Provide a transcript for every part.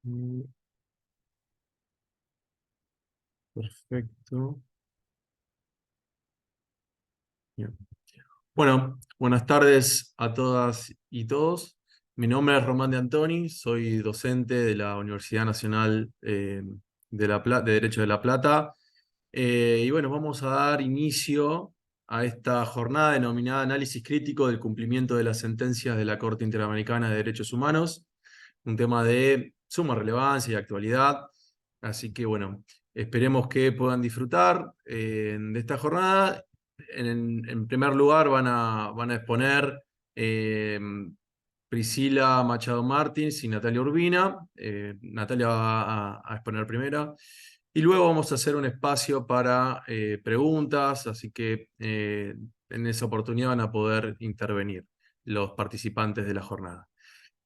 Mm, Perfecto. Bien. Bueno, buenas tardes a todas y todos. Mi nombre es Román de Antoni, soy docente de la Universidad Nacional de Derecho de La Plata. Y bueno, vamos a dar inicio a esta jornada denominada Análisis Crítico del Cumplimiento de las Sentencias de la Corte Interamericana de Derechos Humanos, un tema de suma relevancia y actualidad. Así que bueno, esperemos que puedan disfrutar de esta jornada. En primer lugar van a exponer eh, Priscila Machado Martins y Natalia Urbina. Natalia va a exponer primero. Y luego vamos a hacer un espacio para preguntas, así que en esa oportunidad van a poder intervenir los participantes de la jornada.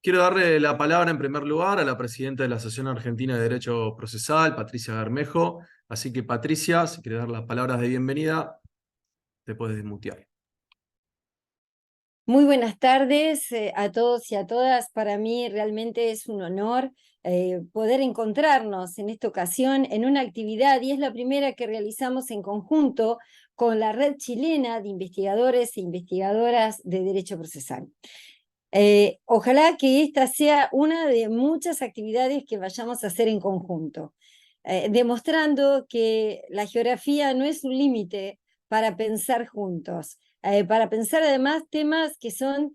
Quiero darle la palabra en primer lugar a la presidenta de la Asociación Argentina de Derecho Procesal, Patricia Bermejo. Así que, Patricia, si quieres dar las palabras de bienvenida, te puedes desmutear. Muy buenas tardes a todos y a todas. Para mí realmente es un honor poder encontrarnos en esta ocasión en una actividad, y es la primera que realizamos en conjunto con la Red Chilena de Investigadores e Investigadoras de Derecho Procesal. Ojalá que esta sea una de muchas actividades que vayamos a hacer en conjunto, demostrando que la geografía no es un límite para pensar juntos, para pensar además temas que son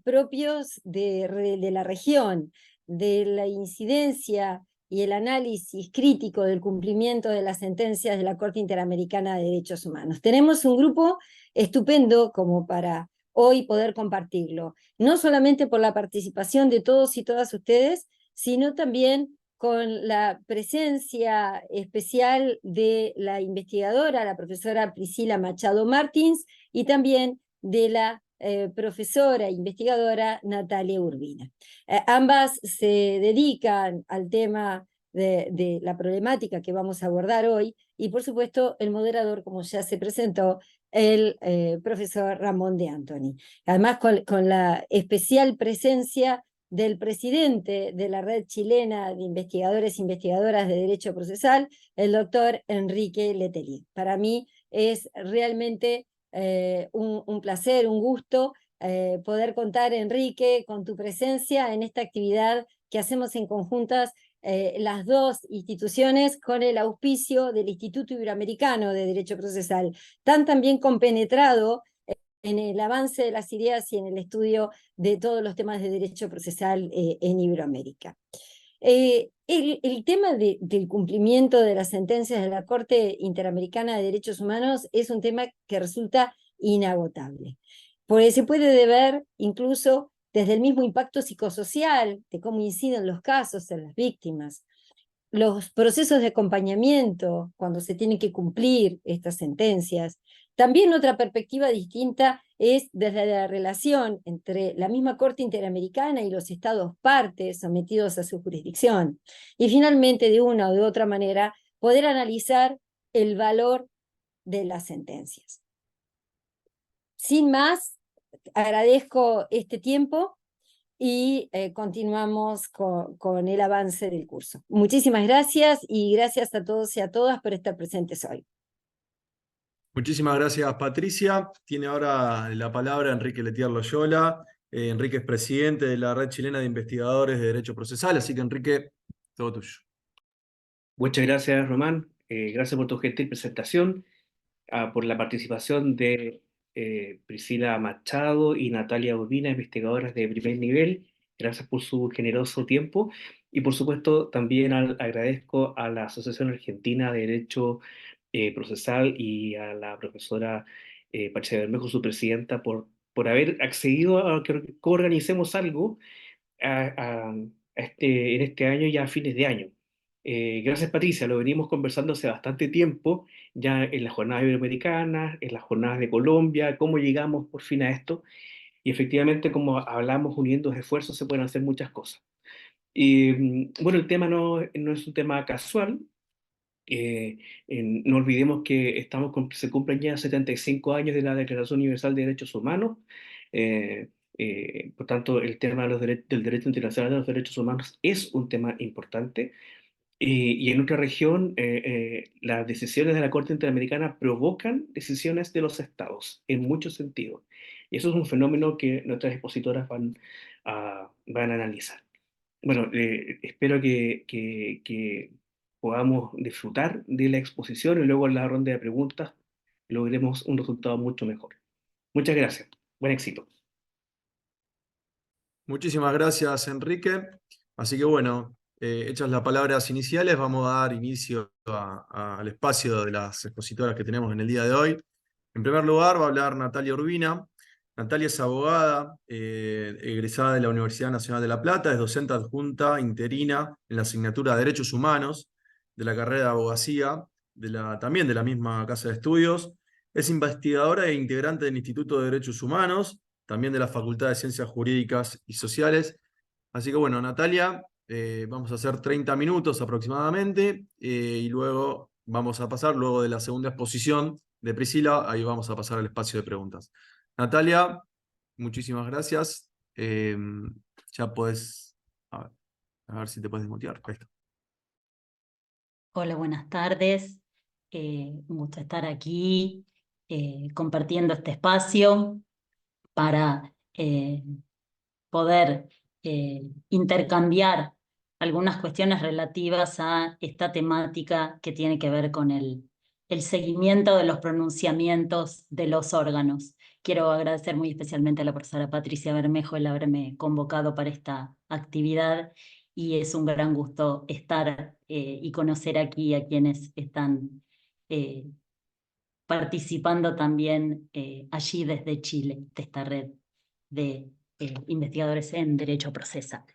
propios de la región, de la incidencia y el análisis crítico del cumplimiento de las sentencias de la Corte Interamericana de Derechos Humanos. Tenemos un grupo estupendo como para hoy poder compartirlo, no solamente por la participación de todos y todas ustedes, sino también con la presencia especial de la investigadora, la profesora Priscila Machado Martins, y también de la profesora e investigadora Natalia Urbina. Ambas se dedican al tema de la problemática que vamos a abordar hoy, y por supuesto el moderador, como ya se presentó, el profesor Ramón de Antoni. Además, con la especial presencia del presidente de la Red Chilena de Investigadores e Investigadoras de Derecho Procesal, el doctor Enrique Letelier. Para mí es realmente un placer, un gusto poder contar, Enrique, con tu presencia en esta actividad que hacemos en conjuntas las dos instituciones, con el auspicio del Instituto Iberoamericano de Derecho Procesal, tan también compenetrado en el avance de las ideas y en el estudio de todos los temas de derecho procesal en Iberoamérica. El tema del cumplimiento de las sentencias de la Corte Interamericana de Derechos Humanos es un tema que resulta inagotable, porque se puede deber incluso desde el mismo impacto psicosocial, de cómo inciden los casos en las víctimas, los procesos de acompañamiento cuando se tienen que cumplir estas sentencias. También otra perspectiva distinta es desde la relación entre la misma Corte Interamericana y los estados partes sometidos a su jurisdicción. Y finalmente, de una o de otra manera, poder analizar el valor de las sentencias. Sin más, agradezco este tiempo y continuamos con el avance del curso. Muchísimas gracias, y gracias a todos y a todas por estar presentes hoy. Muchísimas gracias, Patricia. Tiene ahora la palabra Enrique Letier Loyola. Enrique es presidente de la Red Chilena de Investigadores de Derecho Procesal, así que, Enrique, todo tuyo. Muchas gracias, Román. Gracias por tu gentil presentación, por la participación de Priscila Machado y Natalia Urbina, investigadoras de primer nivel. Gracias por su generoso tiempo. Y por supuesto, también agradezco a la Asociación Argentina de Derecho Procesal y a la profesora Patricia Bermejo, su presidenta, por haber accedido a que organicemos algo en este año, ya a fines de año. Gracias, Patricia, lo venimos conversando hace bastante tiempo, ya en las jornadas iberoamericanas, en las jornadas de Colombia, cómo llegamos por fin a esto. Y efectivamente, como hablamos, uniendo esfuerzos se pueden hacer muchas cosas. Y bueno, el tema no es un tema casual. No olvidemos que se cumplen ya 75 años de la Declaración Universal de Derechos Humanos. Eh, Por tanto, el tema de del derecho internacional de los derechos humanos es un tema importante. Y en nuestra región, las decisiones de la Corte Interamericana provocan decisiones de los estados, en muchos sentidos. Y eso es un fenómeno que nuestras expositoras van a analizar. Bueno, espero que podamos disfrutar de la exposición y luego en la ronda de preguntas logremos un resultado mucho mejor. Muchas gracias. Buen éxito. Muchísimas gracias, Enrique. Así que bueno, hechas las palabras iniciales, vamos a dar inicio al espacio de las expositoras que tenemos en el día de hoy. En primer lugar va a hablar Natalia Urbina. Natalia es abogada, egresada de la Universidad Nacional de La Plata, es docente adjunta interina en la asignatura de Derechos Humanos de la carrera de abogacía, también de la misma casa de estudios. Es investigadora e integrante del Instituto de Derechos Humanos, también de la Facultad de Ciencias Jurídicas y Sociales. Así que bueno, Natalia, vamos a hacer 30 minutos aproximadamente y luego vamos a pasar, luego de la segunda exposición de Priscila, ahí vamos a pasar al espacio de preguntas. Natalia, muchísimas gracias. Ya puedes, a ver si te puedes desmutear. Ahí está. Hola, buenas tardes. Un gusto estar aquí compartiendo este espacio para poder intercambiar algunas cuestiones relativas a esta temática que tiene que ver con el seguimiento de los pronunciamientos de los órganos. Quiero agradecer muy especialmente a la profesora Patricia Bermejo el haberme convocado para esta actividad y es un gran gusto estar y conocer aquí a quienes están participando también allí desde Chile, de esta red de investigadores en Derecho Procesal.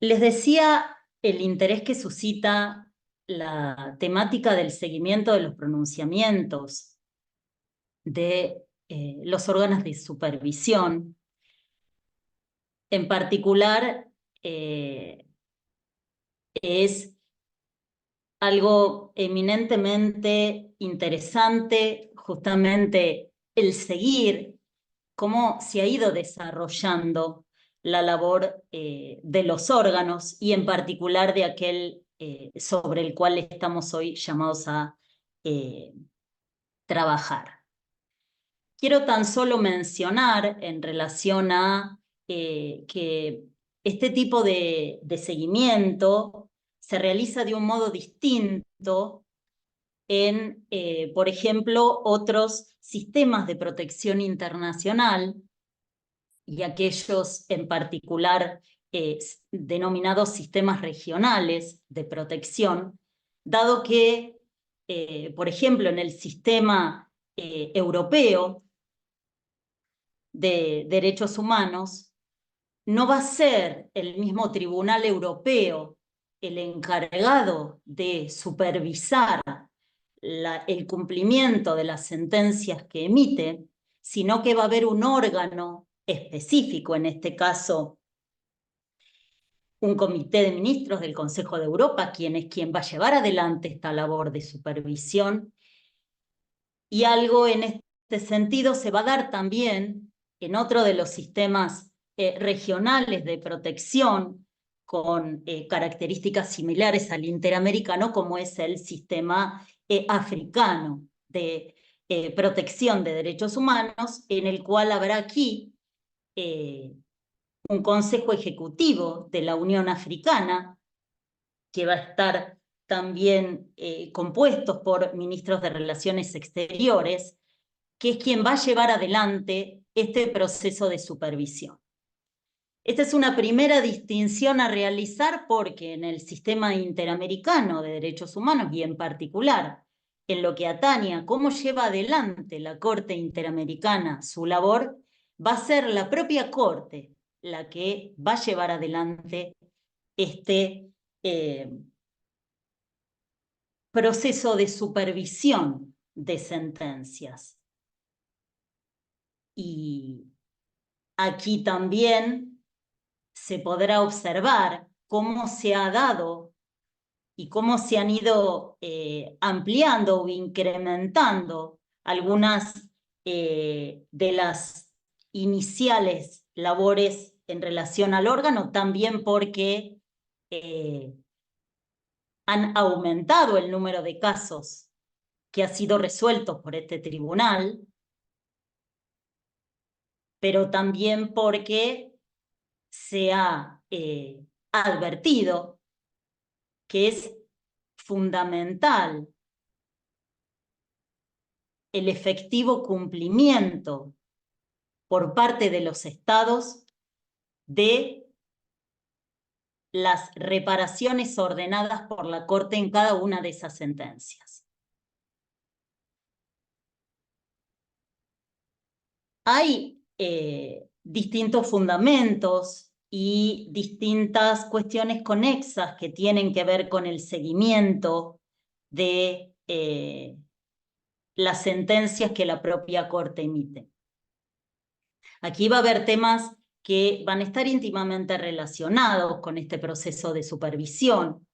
Les decía el interés que suscita la temática del seguimiento de los pronunciamientos de los órganos de supervisión. En particular, es algo eminentemente interesante justamente el seguir cómo se ha ido desarrollando la labor de los órganos y en particular de aquel sobre el cual estamos hoy llamados a trabajar. Quiero tan solo mencionar en relación a que este tipo de seguimiento se realiza de un modo distinto en, por ejemplo, otros sistemas de protección internacional y aquellos en particular denominados sistemas regionales de protección, dado que, por ejemplo, en el sistema europeo de derechos humanos, no va a ser el mismo Tribunal Europeo el encargado de supervisar el cumplimiento de las sentencias que emite, sino que va a haber un órgano específico, en este caso un comité de ministros del Consejo de Europa, quien va a llevar adelante esta labor de supervisión, y algo en este sentido se va a dar también en otro de los sistemas regionales de protección con características similares al interamericano, como es el sistema africano de protección de derechos humanos, en el cual habrá aquí un Consejo Ejecutivo de la Unión Africana, que va a estar también compuestos por ministros de Relaciones Exteriores, que es quien va a llevar adelante este proceso de supervisión. Esta es una primera distinción a realizar porque en el sistema interamericano de derechos humanos y en particular en lo que atañe a cómo lleva adelante la Corte Interamericana su labor, va a ser la propia Corte la que va a llevar adelante este proceso de supervisión de sentencias. Y aquí también se podrá observar cómo se ha dado y cómo se han ido ampliando o incrementando algunas de las iniciales labores en relación al órgano, también porque han aumentado el número de casos que ha sido resuelto por este tribunal, pero también porque se ha advertido que es fundamental el efectivo cumplimiento por parte de los estados de las reparaciones ordenadas por la Corte en cada una de esas sentencias. Hay distintos fundamentos y distintas cuestiones conexas que tienen que ver con el seguimiento de las sentencias que la propia Corte emite. Aquí va a haber temas que van a estar íntimamente relacionados con este proceso de supervisión,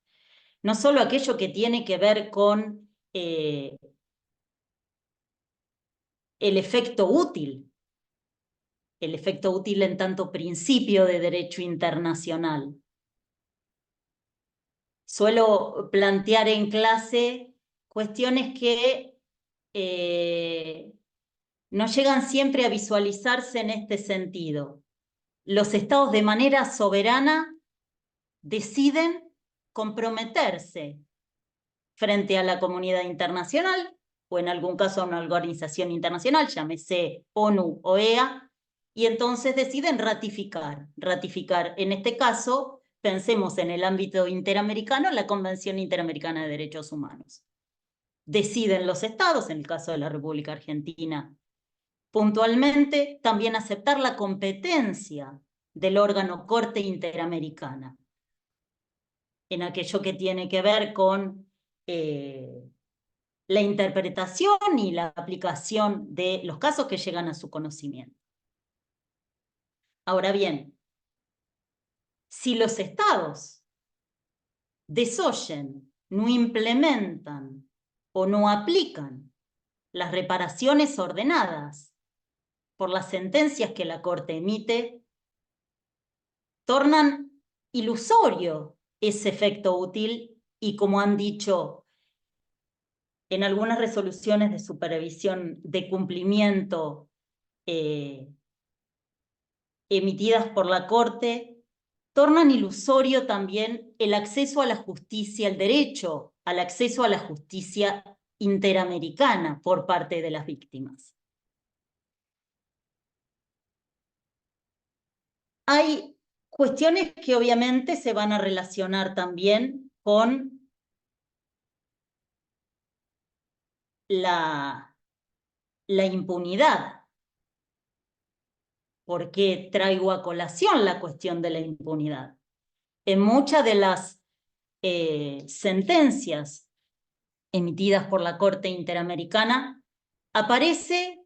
no solo aquello que tiene que ver con el efecto útil en tanto principio de derecho internacional. Suelo plantear en clase cuestiones que no llegan siempre a visualizarse en este sentido. Los estados de manera soberana deciden comprometerse frente a la comunidad internacional o en algún caso a una organización internacional, llámese ONU o OEA, y entonces deciden ratificar. Ratificar, en este caso, pensemos en el ámbito interamericano, la Convención Interamericana de Derechos Humanos. Deciden los estados, en el caso de la República Argentina, puntualmente también aceptar la competencia del órgano Corte Interamericana en aquello que tiene que ver con la interpretación y la aplicación de los casos que llegan a su conocimiento. Ahora bien, si los estados desoyen, no implementan o no aplican las reparaciones ordenadas por las sentencias que la Corte emite, tornan ilusorio ese efecto útil y, como han dicho en algunas resoluciones de supervisión de cumplimiento emitidas por la Corte, tornan ilusorio también el acceso a la justicia, el derecho al acceso a la justicia interamericana por parte de las víctimas. Hay cuestiones que obviamente se van a relacionar también con la impunidad. ¿Por qué traigo a colación la cuestión de la impunidad? En muchas de las sentencias emitidas por la Corte Interamericana aparece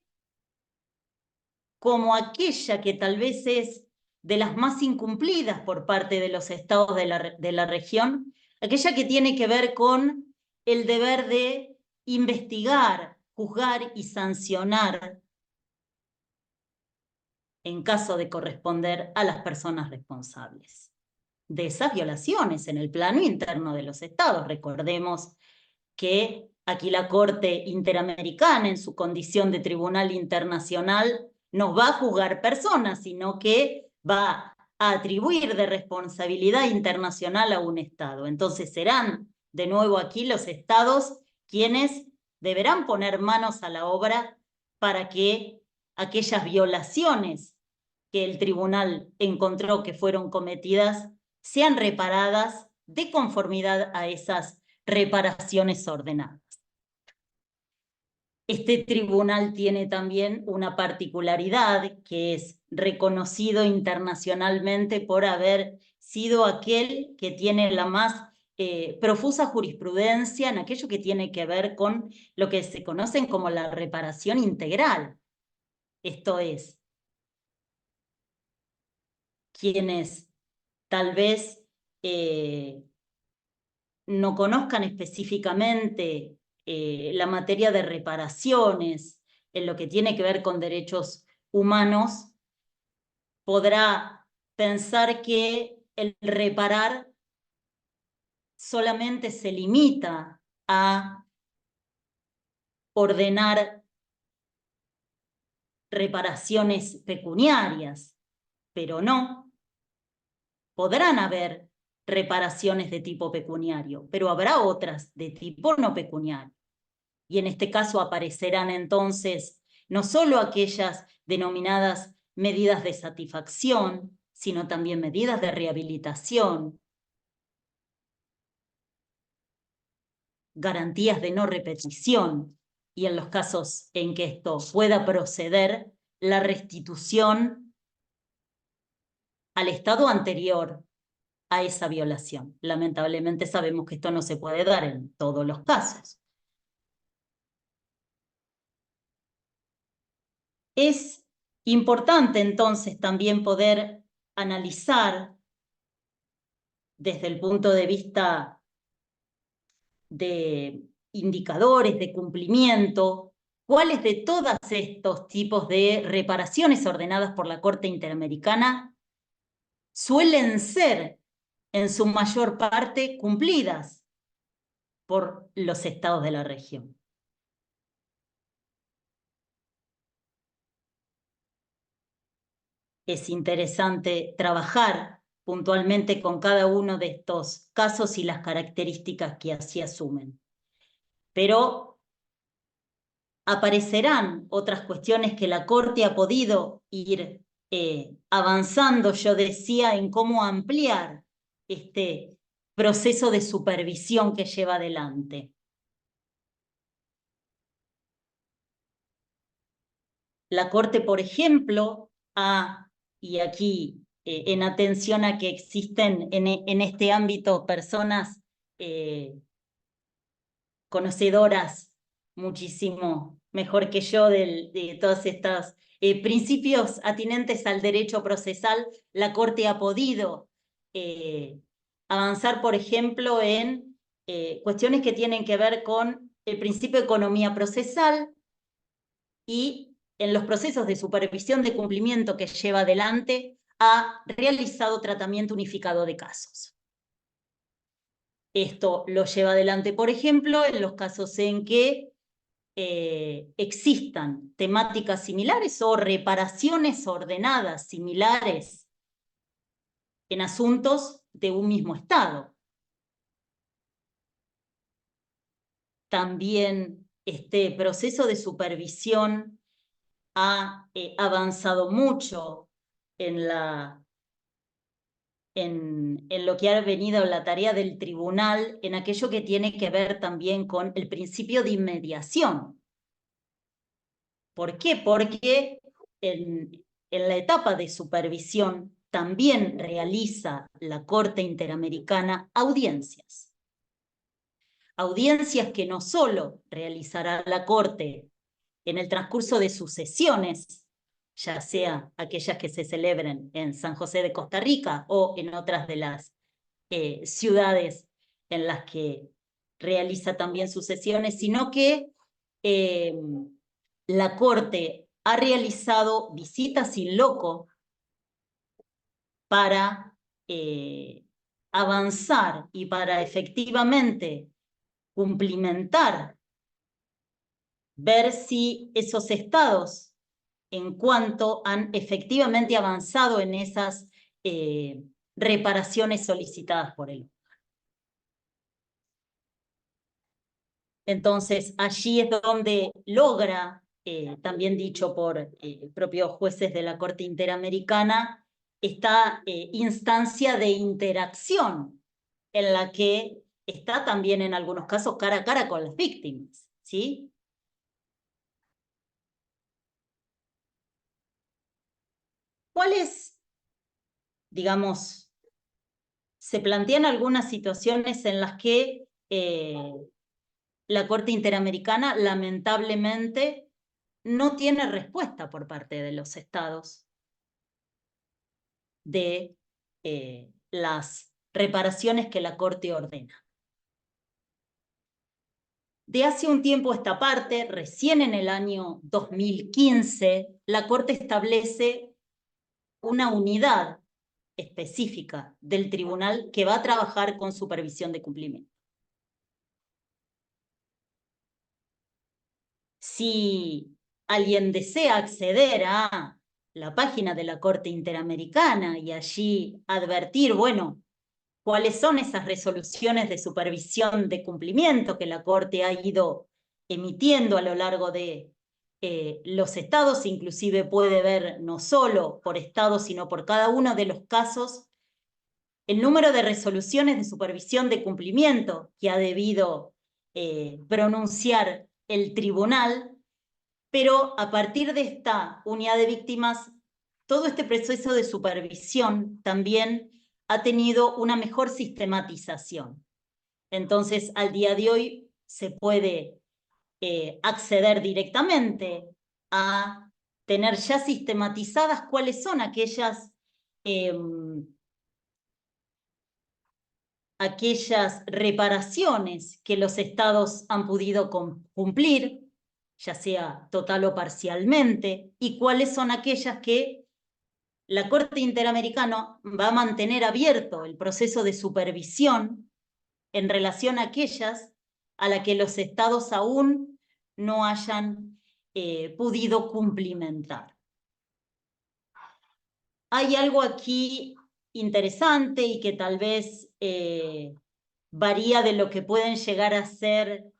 como aquella que tal vez es de las más incumplidas por parte de los estados de la región, aquella que tiene que ver con el deber de investigar, juzgar y sancionar en caso de corresponder a las personas responsables de esas violaciones en el plano interno de los estados. Recordemos que aquí la Corte Interamericana, en su condición de tribunal internacional, no va a juzgar personas, sino que va a atribuir de responsabilidad internacional a un estado. Entonces serán de nuevo aquí los estados quienes deberán poner manos a la obra para que aquellas violaciones que el tribunal encontró que fueron cometidas sean reparadas de conformidad a esas reparaciones ordenadas. Este tribunal tiene también una particularidad que es reconocido internacionalmente por haber sido aquel que tiene la más profusa jurisprudencia en aquello que tiene que ver con lo que se conocen como la reparación integral. Esto es, quienes tal vez no conozcan específicamente la materia de reparaciones, en lo que tiene que ver con derechos humanos, podrá pensar que el reparar solamente se limita a ordenar reparaciones pecuniarias, pero no. Podrán haber reparaciones de tipo pecuniario, pero habrá otras de tipo no pecuniario. Y en este caso aparecerán entonces no solo aquellas denominadas medidas de satisfacción, sino también medidas de rehabilitación, garantías de no repetición, y en los casos en que esto pueda proceder, la restitución al estado anterior a esa violación. Lamentablemente sabemos que esto no se puede dar en todos los casos. Es importante entonces también poder analizar desde el punto de vista de indicadores de cumplimiento, cuáles de todos estos tipos de reparaciones ordenadas por la Corte Interamericana suelen ser en su mayor parte cumplidas por los estados de la región. Es interesante trabajar puntualmente con cada uno de estos casos y las características que así asumen. Pero aparecerán otras cuestiones que la Corte ha podido ir avanzando, yo decía, en cómo ampliar este proceso de supervisión que lleva adelante. La Corte, por ejemplo, y aquí en atención a que existen en este ámbito personas conocedoras muchísimo mejor que yo de todos estos principios atinentes al derecho procesal, la Corte ha podido avanzar, por ejemplo, en cuestiones que tienen que ver con el principio de economía procesal y en los procesos de supervisión de cumplimiento que lleva adelante ha realizado tratamiento unificado de casos. Esto lo lleva adelante, por ejemplo, en los casos en que existan temáticas similares o reparaciones ordenadas similares en asuntos de un mismo Estado. También este proceso de supervisión ha avanzado mucho en lo que ha venido la tarea del tribunal, en aquello que tiene que ver también con el principio de inmediación. ¿Por qué? Porque en la etapa de supervisión también realiza la Corte Interamericana audiencias. Audiencias que no solo realizará la Corte en el transcurso de sus sesiones, ya sea aquellas que se celebren en San José de Costa Rica o en otras de las ciudades en las que realiza también sus sesiones, sino que la Corte ha realizado visitas in loco para avanzar y para efectivamente cumplimentar, ver si esos estados, en cuanto han efectivamente avanzado en esas reparaciones solicitadas por él. Entonces, allí es donde logra, también dicho por propios jueces de la Corte Interamericana, esta instancia de interacción en la que está también en algunos casos cara a cara con las víctimas, ¿sí? ¿Cuáles, digamos, se plantean algunas situaciones en las que la Corte Interamericana lamentablemente no tiene respuesta por parte de los estados de las reparaciones que la Corte ordena? De hace un tiempo a esta parte, recién en el año 2015, la Corte establece una unidad específica del tribunal que va a trabajar con supervisión de cumplimiento. Si alguien desea acceder a la página de la Corte Interamericana y allí advertir, bueno, cuáles son esas resoluciones de supervisión de cumplimiento que la Corte ha ido emitiendo a lo largo de los estados, inclusive puede ver no solo por estado, sino por cada uno de los casos, el número de resoluciones de supervisión de cumplimiento que ha debido pronunciar el tribunal, pero a partir de esta unidad de víctimas, todo este proceso de supervisión también ha tenido una mejor sistematización. Entonces, al día de hoy se puede acceder directamente a tener ya sistematizadas cuáles son aquellas reparaciones que los estados han podido cumplir, ya sea total o parcialmente, y cuáles son aquellas que la Corte Interamericana va a mantener abierto el proceso de supervisión en relación a aquellas a las que los estados aún no hayan podido cumplimentar. Hay algo aquí interesante y que tal vez varía de lo que pueden llegar a ser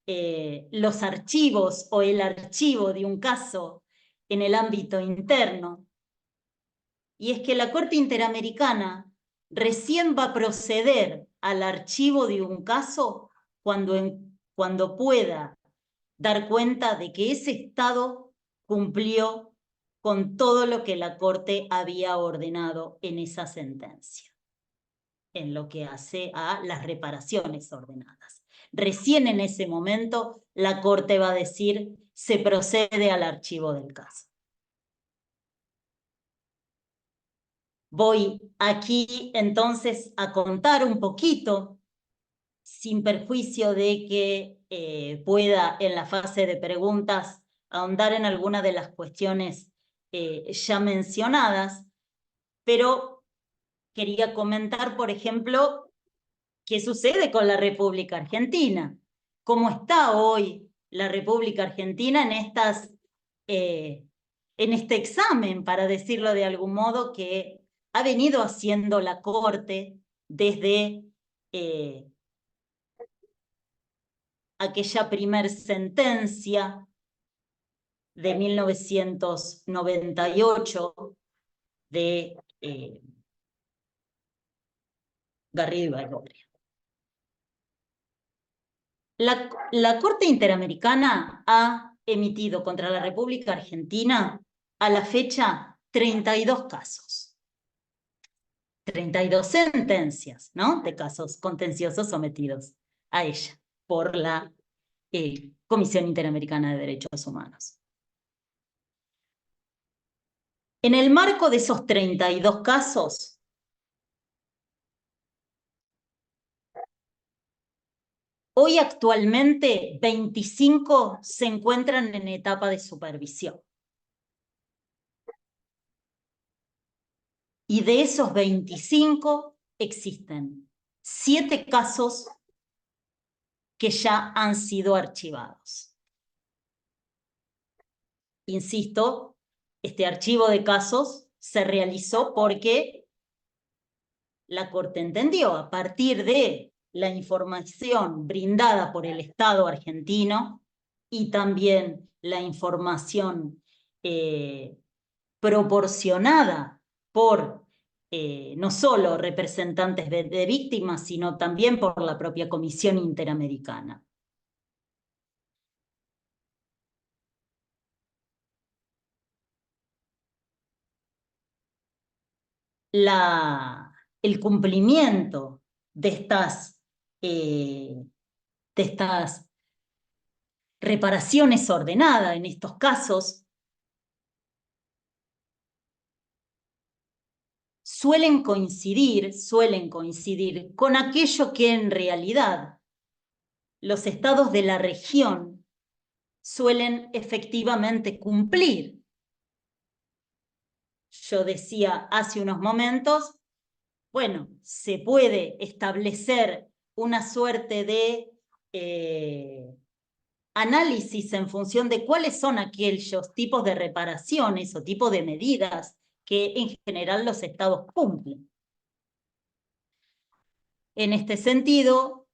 los archivos o el archivo de un caso en el ámbito interno. Y es que la Corte Interamericana recién va a proceder al archivo de un caso cuando pueda dar cuenta de que ese Estado cumplió con todo lo que la Corte había ordenado en esa sentencia, en lo que hace a las reparaciones ordenadas. Recién en ese momento la Corte va a decir, se procede al archivo del caso. Voy aquí entonces a contar un poquito, sin perjuicio de que pueda en la fase de preguntas ahondar en alguna de las cuestiones ya mencionadas, pero quería comentar, por ejemplo, qué sucede con la República Argentina, cómo está hoy la República Argentina en este examen, para decirlo de algún modo, que ha venido haciendo la Corte desde aquella primer sentencia de 1998 de Garrido y Baigorria. La Corte Interamericana ha emitido contra la República Argentina a la fecha 32 casos. 32 sentencias, ¿no?, de casos contenciosos sometidos a ella por la Comisión Interamericana de Derechos Humanos. En el marco de esos 32 casos, hoy actualmente 25 se encuentran en etapa de supervisión. Y de esos 25 existen 7 casos que ya han sido archivados. Insisto, este archivo de casos se realizó porque la Corte entendió, a partir de la información brindada por el Estado argentino y también la información proporcionada por no solo representantes de víctimas, sino también por la propia Comisión Interamericana. El cumplimiento de estas reparaciones ordenadas en estos casos suelen coincidir con aquello que en realidad los estados de la región suelen efectivamente cumplir. Yo decía hace unos momentos, bueno, se puede establecer una suerte de análisis en función de cuáles son aquellos tipos de reparaciones o tipos de medidas que en general los estados cumplen. En este sentido,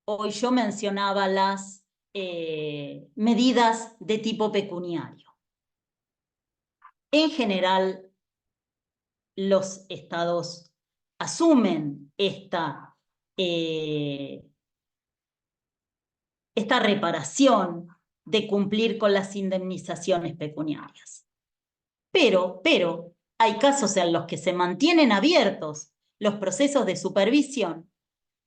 hoy yo mencionaba las medidas de tipo pecuniario. En general, los estados asumen esta reparación de cumplir con las indemnizaciones pecuniarias. Pero hay casos en los que se mantienen abiertos los procesos de supervisión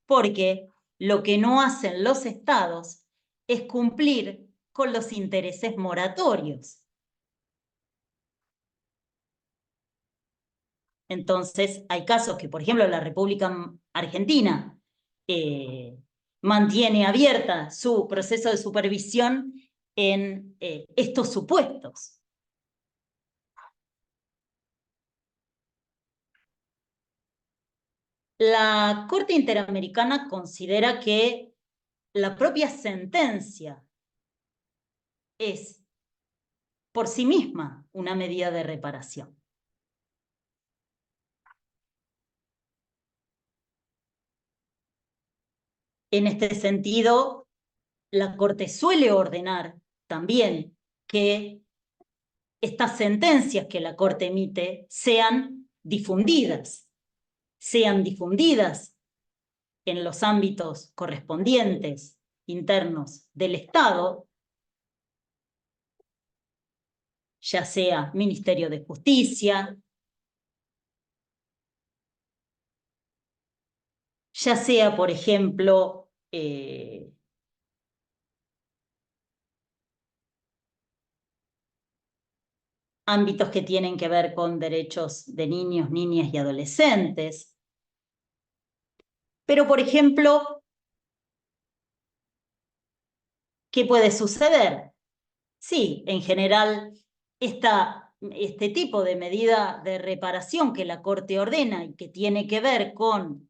porque lo que no hacen los estados es cumplir con los intereses moratorios. Entonces, hay casos que, por ejemplo, la República Argentina mantiene abierta su proceso de supervisión en estos supuestos. La Corte Interamericana considera que la propia sentencia es por sí misma una medida de reparación. En este sentido, la Corte suele ordenar también que estas sentencias que la Corte emite sean difundidas en los ámbitos correspondientes internos del Estado, ya sea Ministerio de Justicia, ya sea, por ejemplo, ámbitos que tienen que ver con derechos de niños, niñas y adolescentes. Pero, por ejemplo, ¿qué puede suceder? Sí, en general, este tipo de medida de reparación que la Corte ordena y que tiene que ver con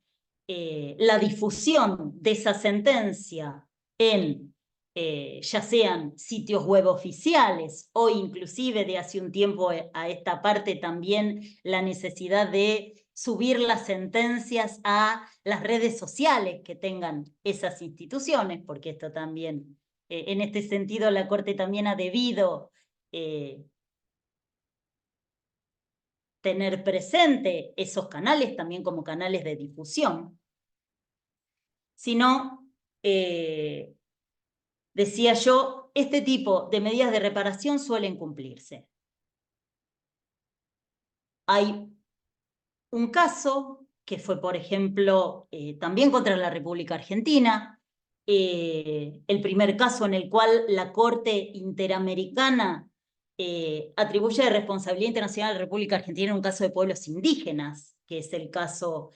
la difusión de esa sentencia en ya sean sitios web oficiales o inclusive de hace un tiempo a esta parte también la necesidad de subir las sentencias a las redes sociales que tengan esas instituciones, porque esto también, en este sentido, la Corte también ha debido tener presente esos canales también como canales de difusión. Sino, decía yo, este tipo de medidas de reparación suelen cumplirse. Hay un caso que fue, por ejemplo, también contra la República Argentina, el primer caso en el cual la Corte Interamericana atribuye responsabilidad internacional a la República Argentina en un caso de pueblos indígenas, que es el caso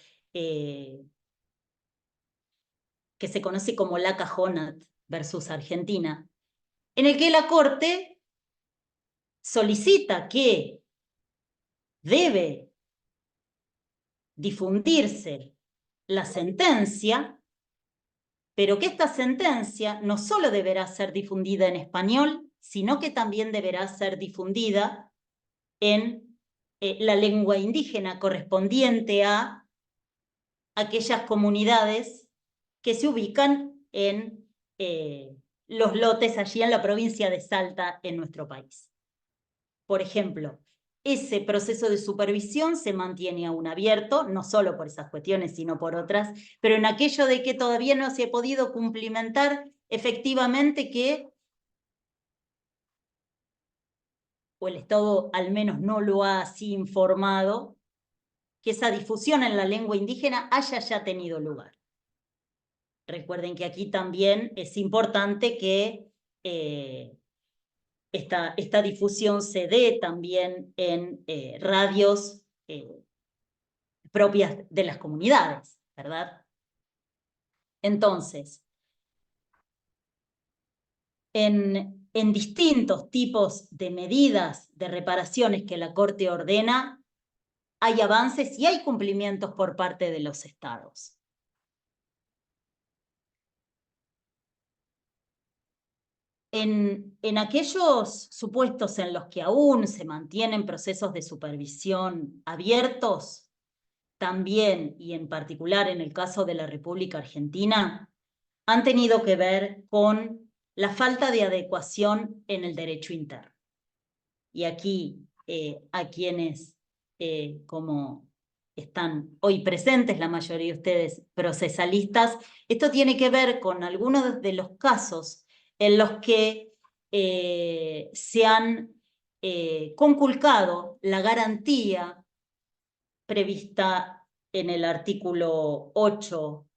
que se conoce como Lacajonat versus Argentina, en el que la Corte solicita que debe difundirse la sentencia, pero que esta sentencia no solo deberá ser difundida en español, sino que también deberá ser difundida en la lengua indígena correspondiente a aquellas comunidades que se ubican en los lotes allí en la provincia de Salta, en nuestro país. Por ejemplo, ese proceso de supervisión se mantiene aún abierto, no solo por esas cuestiones, sino por otras, pero en aquello de que todavía no se ha podido cumplimentar efectivamente que, o el Estado al menos no lo ha así informado, que esa difusión en la lengua indígena haya ya tenido lugar. Recuerden que aquí también es importante que esta difusión se dé también en radios propias de las comunidades, ¿verdad? Entonces, en distintos tipos de medidas de reparaciones que la Corte ordena, hay avances y hay cumplimientos por parte de los estados. En aquellos supuestos en los que aún se mantienen procesos de supervisión abiertos, también, y en particular en el caso de la República Argentina, han tenido que ver con la falta de adecuación en el derecho interno. Y aquí, a quienes, como están hoy presentes, la mayoría de ustedes procesalistas, esto tiene que ver con algunos de los casos en los que se han conculcado la garantía prevista en el artículo 8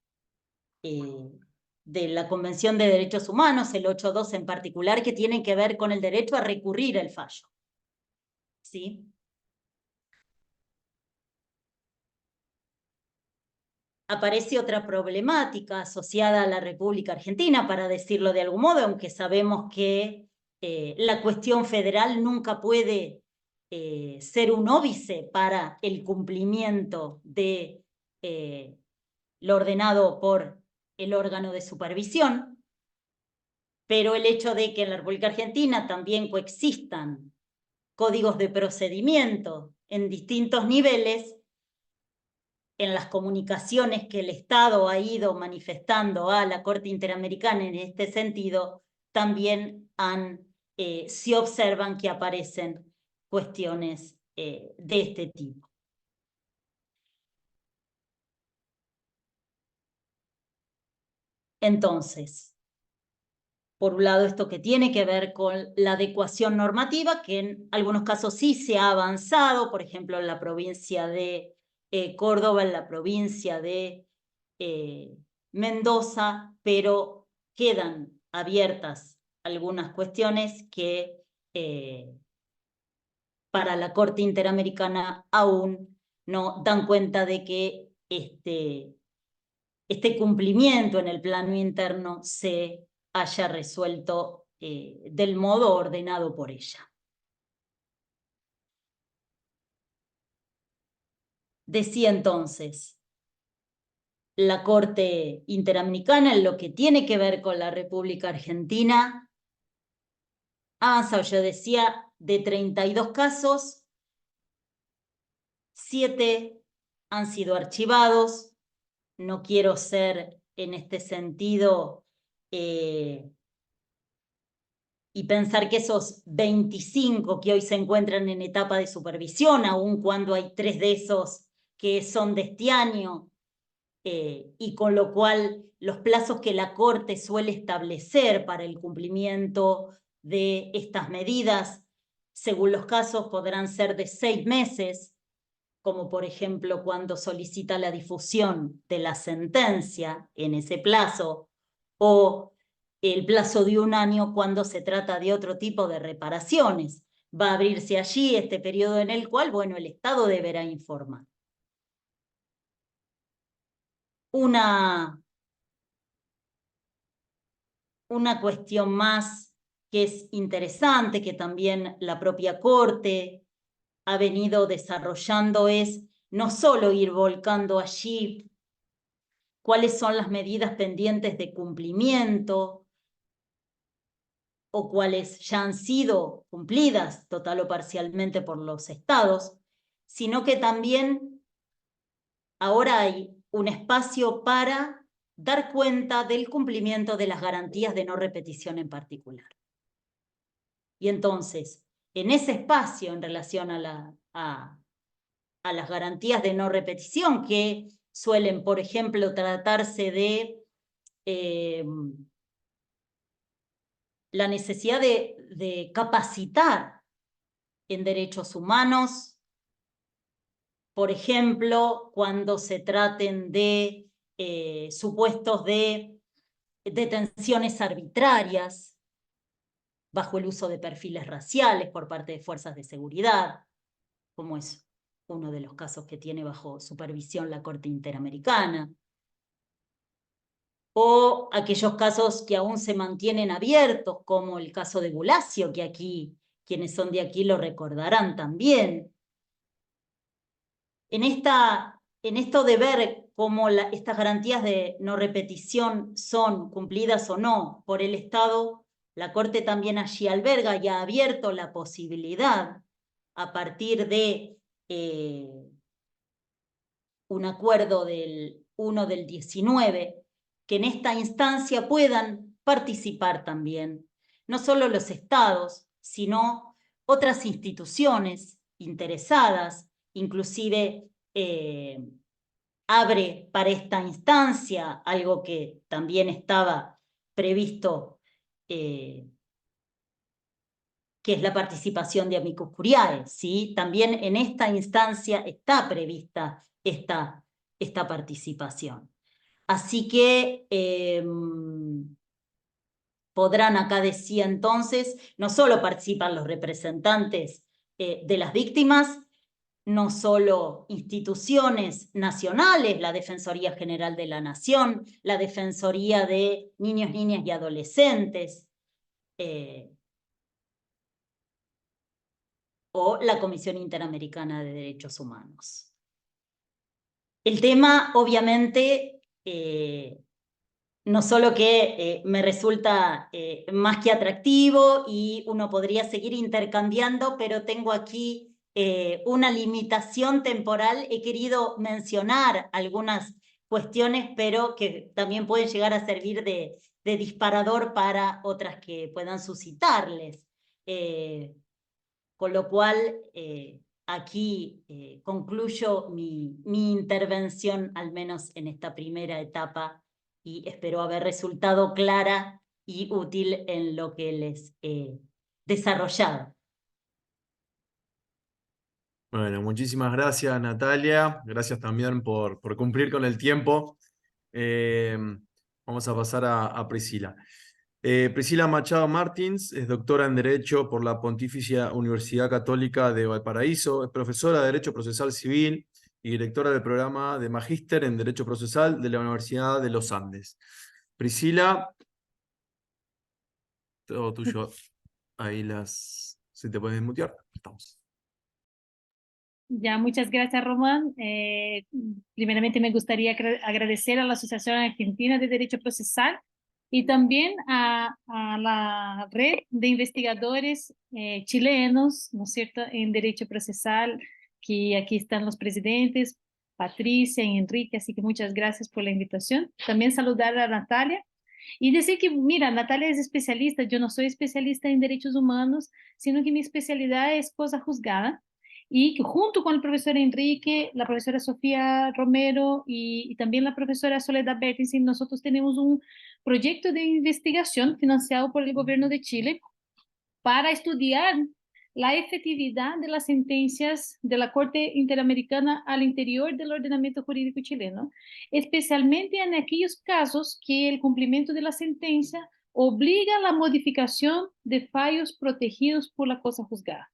de la Convención de Derechos Humanos, el 8.2 en particular, que tienen que ver con el derecho a recurrir el fallo. ¿Sí? Aparece otra problemática asociada a la República Argentina, para decirlo de algún modo, aunque sabemos que la cuestión federal nunca puede ser un óbice para el cumplimiento de lo ordenado por el órgano de supervisión, pero el hecho de que en la República Argentina también coexistan códigos de procedimiento en distintos niveles, en las comunicaciones que el Estado ha ido manifestando a la Corte Interamericana en este sentido, también se observan que aparecen cuestiones de este tipo. Entonces, por un lado, esto que tiene que ver con la adecuación normativa, que en algunos casos sí se ha avanzado, por ejemplo, en la provincia de Córdoba, en la provincia de Mendoza, pero quedan abiertas algunas cuestiones que para la Corte Interamericana aún no dan cuenta de que este cumplimiento en el plano interno se haya resuelto del modo ordenado por ella. Decía entonces, la Corte Interamericana, en lo que tiene que ver con la República Argentina, ha avanzado, yo decía, de 32 casos, 7 han sido archivados. No quiero ser en este sentido y pensar que esos 25 que hoy se encuentran en etapa de supervisión, aun cuando hay 3 de esos que son de este año, y con lo cual los plazos que la Corte suele establecer para el cumplimiento de estas medidas, según los casos, podrán ser de 6 meses, como por ejemplo cuando solicita la difusión de la sentencia en ese plazo, o el plazo de 1 año cuando se trata de otro tipo de reparaciones. Va a abrirse allí este periodo en el cual, bueno, el Estado deberá informar. Una cuestión más que es interesante, que también la propia Corte ha venido desarrollando, es no solo ir volcando allí cuáles son las medidas pendientes de cumplimiento o cuáles ya han sido cumplidas total o parcialmente por los estados, sino que también ahora hay un espacio para dar cuenta del cumplimiento de las garantías de no repetición en particular. Y entonces, en ese espacio en relación a las garantías de no repetición, que suelen, por ejemplo, tratarse de la necesidad de capacitar en derechos humanos, por ejemplo, cuando se traten de supuestos de detenciones arbitrarias bajo el uso de perfiles raciales por parte de fuerzas de seguridad, como es uno de los casos que tiene bajo supervisión la Corte Interamericana, o aquellos casos que aún se mantienen abiertos, como el caso de Bulacio, que aquí, quienes son de aquí lo recordarán también. En esto de ver cómo estas garantías de no repetición son cumplidas o no por el Estado, la Corte también allí alberga y ha abierto la posibilidad, a partir de un acuerdo del 1 del 19, que en esta instancia puedan participar también, no solo los estados, sino otras instituciones interesadas, inclusive abre para esta instancia algo que también estaba previsto, que es la participación de amicus curiae, ¿sí? También en esta instancia está prevista esta participación. Así que podrán, acá decía entonces, no solo participan los representantes de las víctimas, no solo instituciones nacionales, la Defensoría General de la Nación, la Defensoría de Niños, Niñas y Adolescentes, o la Comisión Interamericana de Derechos Humanos. El tema, obviamente, no solo que me resulta más que atractivo y uno podría seguir intercambiando, pero tengo aquí una limitación temporal. He querido mencionar algunas cuestiones, pero que también pueden llegar a servir de disparador para otras que puedan suscitarles. Con lo cual, aquí concluyo mi intervención, al menos en esta primera etapa, y espero haber resultado clara y útil en lo que les he desarrollado. Bueno, muchísimas gracias, Natalia. Gracias también por cumplir con el tiempo. Vamos a pasar a Priscila. Priscila Machado Martins es doctora en Derecho por la Pontificia Universidad Católica de Valparaíso, es profesora de Derecho Procesal Civil y directora del programa de Magíster en Derecho Procesal de la Universidad de los Andes. Priscila, todo tuyo. Ahí si te puedes mutear, estamos. Ya, muchas gracias, Román. Primeramente me gustaría agradecer a la Asociación Argentina de Derecho Procesal y también a la red de investigadores chilenos, ¿no es cierto?, en Derecho Procesal, que aquí están los presidentes, Patricia y Enrique, así que muchas gracias por la invitación. También saludar a Natalia y decir que, mira, Natalia es especialista, yo no soy especialista en derechos humanos, sino que mi especialidad es cosa juzgada, y que junto con el profesor Enrique, la profesora Sofía Romero y también la profesora Soledad Bertinsin, nosotros tenemos un proyecto de investigación financiado por el gobierno de Chile para estudiar la efectividad de las sentencias de la Corte Interamericana al interior del ordenamiento jurídico chileno, especialmente en aquellos casos que el cumplimiento de la sentencia obliga a la modificación de fallos protegidos por la cosa juzgada.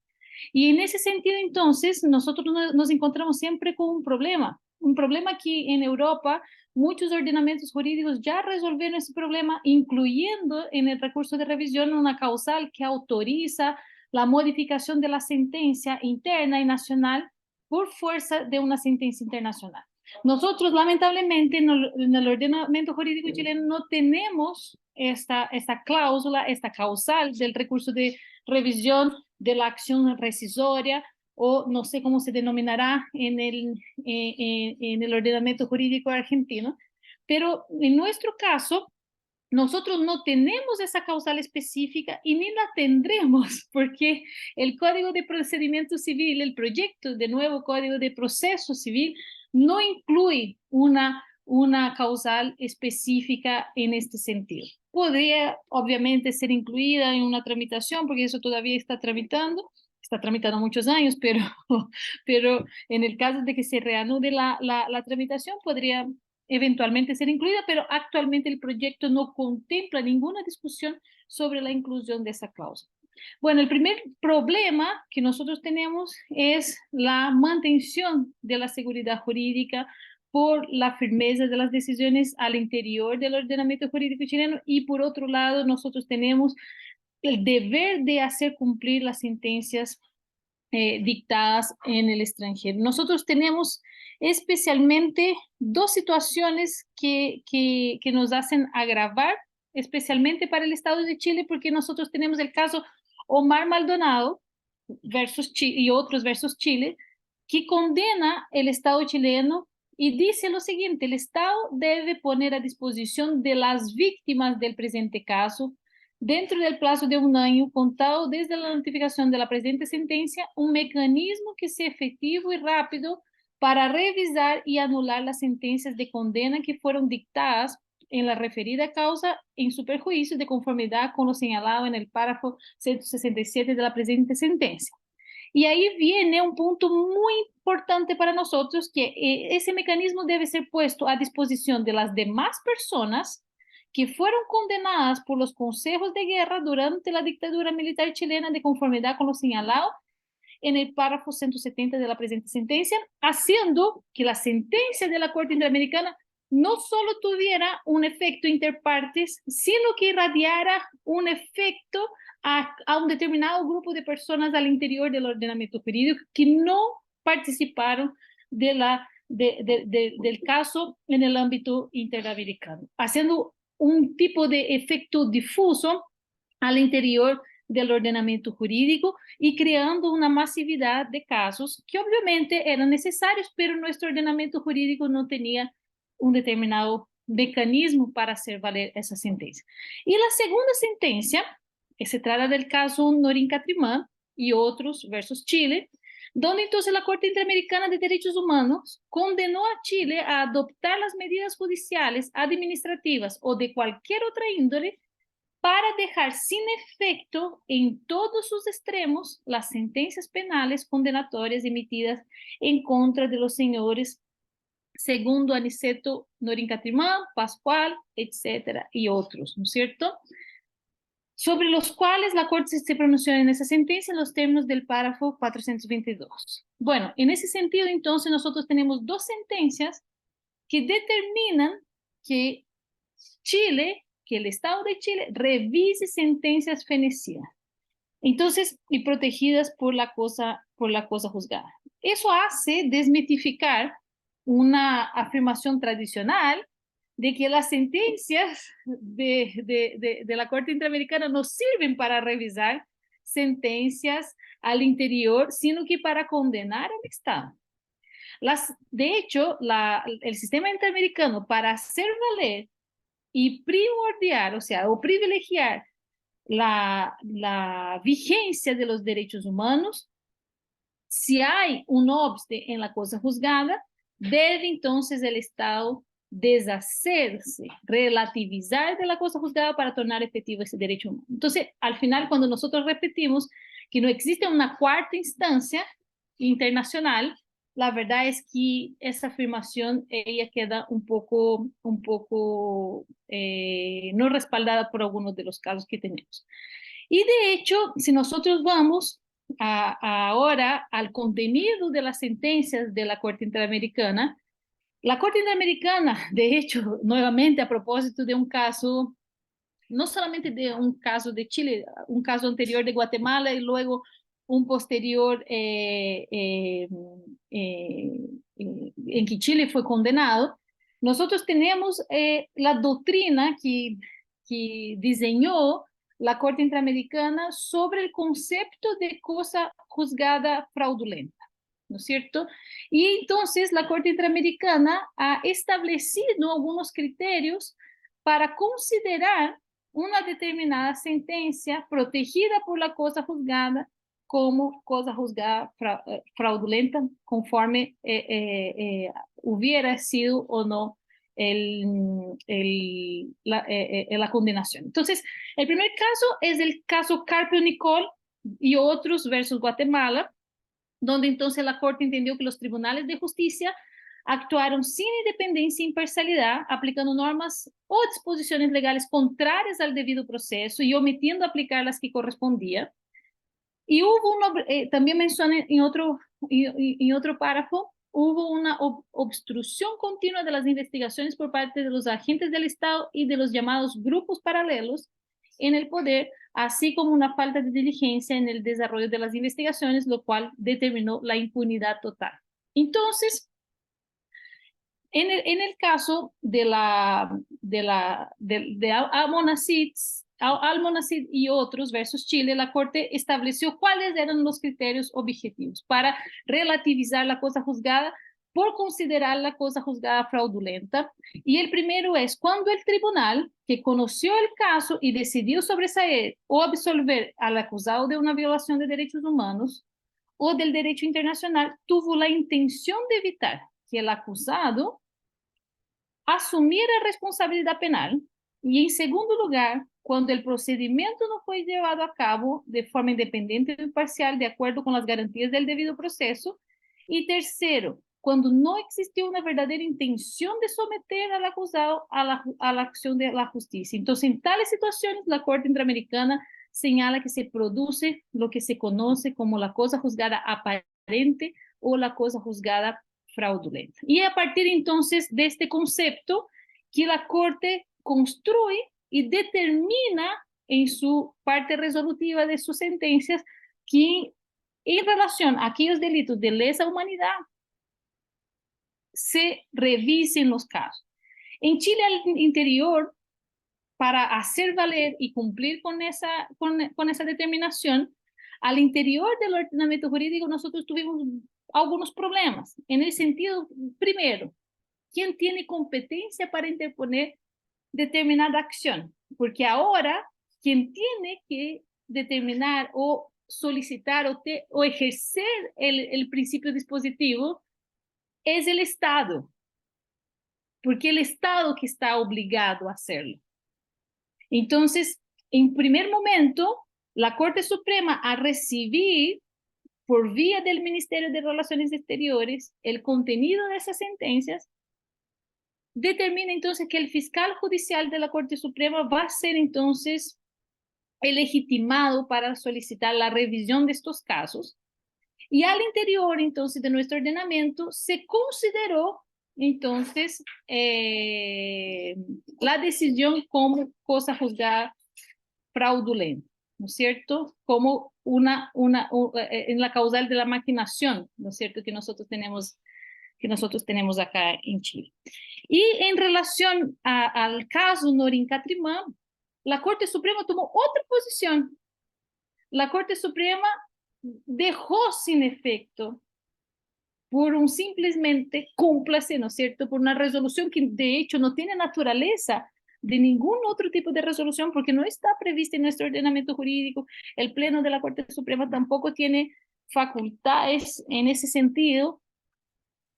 Y en ese sentido, entonces, nosotros nos encontramos siempre con un problema que en Europa muchos ordenamientos jurídicos ya resolvieron ese problema, incluyendo en el recurso de revisión una causal que autoriza la modificación de la sentencia interna y nacional por fuerza de una sentencia internacional. Nosotros, lamentablemente, en el ordenamiento jurídico chileno no tenemos esta cláusula, esta causal del recurso de revisión de la acción rescisoria, o no sé cómo se denominará en el ordenamiento jurídico argentino, pero en nuestro caso, nosotros no tenemos esa causal específica y ni la tendremos, porque el Código de Procedimiento Civil, el proyecto de nuevo Código de Proceso Civil, no incluye una causal específica en este sentido. Podría, obviamente, ser incluida en una tramitación, porque eso todavía está tramitando muchos años, pero en el caso de que se reanude la tramitación, podría eventualmente ser incluida, pero actualmente el proyecto no contempla ninguna discusión sobre la inclusión de esa cláusula. Bueno, el primer problema que nosotros tenemos es la mantención de la seguridad jurídica por la firmeza de las decisiones al interior del ordenamiento jurídico chileno, y por otro lado nosotros tenemos el deber de hacer cumplir las sentencias dictadas en el extranjero. Nosotros tenemos especialmente dos situaciones que nos hacen agravar, especialmente para el Estado de Chile, porque nosotros tenemos el caso Omar Maldonado versus Chile, y otros versus Chile, que condena el Estado chileno y dice lo siguiente: el Estado debe poner a disposición de las víctimas del presente caso, dentro del plazo de 1 año contado desde la notificación de la presente sentencia, un mecanismo que sea efectivo y rápido para revisar y anular las sentencias de condena que fueron dictadas en la referida causa en su perjuicio, de conformidad con lo señalado en el párrafo 167 de la presente sentencia. Y ahí viene un punto muy importante para nosotros, que ese mecanismo debe ser puesto a disposición de las demás personas que fueron condenadas por los consejos de guerra durante la dictadura militar chilena, de conformidad con lo señalado en el párrafo 170 de la presente sentencia, haciendo que la sentencia de la Corte Interamericana no solo tuviera un efecto interpartes, sino que irradiara un efecto a un determinado grupo de personas al interior del ordenamiento jurídico que no participaron del caso en el ámbito interamericano, haciendo un tipo de efecto difuso al interior del ordenamiento jurídico y creando una masividad de casos que obviamente eran necesarios, pero nuestro ordenamiento jurídico no tenía un determinado mecanismo para hacer valer esa sentencia. Y la segunda sentencia, que se trata del caso Norin Catrimán y otros versus Chile, donde entonces la Corte Interamericana de Derechos Humanos condenó a Chile a adoptar las medidas judiciales, administrativas o de cualquier otra índole para dejar sin efecto en todos sus extremos las sentencias penales condenatorias emitidas en contra de los señores Segundo Aniceto Norin Catrimán, Pascual, etcétera, y otros, ¿no es cierto?, sobre los cuales la Corte se pronunció en esa sentencia en los términos del párrafo 422. Bueno, en ese sentido, entonces, nosotros tenemos dos sentencias que determinan que Chile, que el Estado de Chile revise sentencias fenecidas, entonces, y protegidas por la cosa juzgada. Eso hace desmitificar una afirmación tradicional de que las sentencias de la Corte Interamericana no sirven para revisar sentencias al interior, sino que para condenar al Estado. De hecho, el sistema interamericano, para hacer valer y primordiar, o sea, o privilegiar la vigencia de los derechos humanos, si hay un obste en la cosa juzgada, debe entonces el Estado deshacerse, relativizar de la cosa juzgada para tornar efectivo ese derecho humano. Entonces, al final, cuando nosotros repetimos que no existe una cuarta instancia internacional, la verdad es que esa afirmación ella queda un poco no respaldada por algunos de los casos que tenemos. Y de hecho, si nosotros vamos ahora al contenido de las sentencias de la Corte Interamericana, la Corte Interamericana, de hecho, nuevamente a propósito de un caso, no solamente de un caso de Chile, un caso anterior de Guatemala y luego un posterior en que Chile fue condenado, nosotros tenemos la doctrina que diseñó la Corte Interamericana sobre el concepto de cosa juzgada fraudulenta, ¿no es cierto? Y entonces la Corte Interamericana ha establecido algunos criterios para considerar una determinada sentencia protegida por la cosa juzgada como cosa juzgada fraudulenta, conforme hubiera sido o no la condenación. Entonces, el primer caso es el caso Carpio Nicol y otros versus Guatemala, donde entonces la Corte entendió que los tribunales de justicia actuaron sin independencia e imparcialidad, aplicando normas o disposiciones legales contrarias al debido proceso y omitiendo aplicar las que correspondían. Y hubo también menciona en otro párrafo hubo una obstrucción continua de las investigaciones por parte de los agentes del Estado y de los llamados grupos paralelos en el poder, así como una falta de diligencia en el desarrollo de las investigaciones, lo cual determinó la impunidad total. Entonces, en el caso de Almonacid y otros versus Chile, la Corte estableció cuáles eran los criterios objetivos para relativizar la cosa juzgada por considerar la cosa juzgada fraudulenta. Y el primero es cuando el tribunal que conoció el caso y decidió sobreseer o absolver al acusado de una violación de derechos humanos o del derecho internacional tuvo la intención de evitar que el acusado asumiera responsabilidad penal, y en segundo lugar, cuando el procedimiento no fue llevado a cabo de forma independiente e imparcial de acuerdo con las garantías del debido proceso, y tercero, cuando no existió una verdadera intención de someter al acusado a la acción de la justicia. Entonces, en tales situaciones, la Corte Interamericana señala que se produce lo que se conoce como la cosa juzgada aparente o la cosa juzgada fraudulenta. Y a partir entonces de este concepto que la Corte construye y determina en su parte resolutiva de sus sentencias que en relación a aquellos delitos de lesa humanidad se revisen los casos. En Chile al interior, para hacer valer y cumplir con esa determinación, al interior del ordenamiento jurídico nosotros tuvimos algunos problemas, en el sentido, primero, ¿quién tiene competencia para interponer determinada acción? Porque ahora, quien tiene que determinar o solicitar o ejercer el principio dispositivo es el Estado, porque el Estado que está obligado a hacerlo. Entonces, en primer momento, la Corte Suprema a recibir por vía del Ministerio de Relaciones Exteriores el contenido de esas sentencias, determina entonces que el fiscal judicial de la Corte Suprema va a ser entonces el legitimado para solicitar la revisión de estos casos. Y al interior entonces de nuestro ordenamiento se consideró entonces la decisión como cosa juzgada fraudulenta, ¿no es cierto? Como en la causal de la maquinación, ¿no es cierto? Que nosotros tenemos acá en Chile. Y en relación al caso Norin Catrimán, la Corte Suprema tomó otra posición. La Corte Suprema dejó sin efecto por un simplemente cúmplase, ¿no es cierto?, por una resolución que de hecho no tiene naturaleza de ningún otro tipo de resolución porque no está prevista en nuestro ordenamiento jurídico. El Pleno de la Corte Suprema tampoco tiene facultades en ese sentido,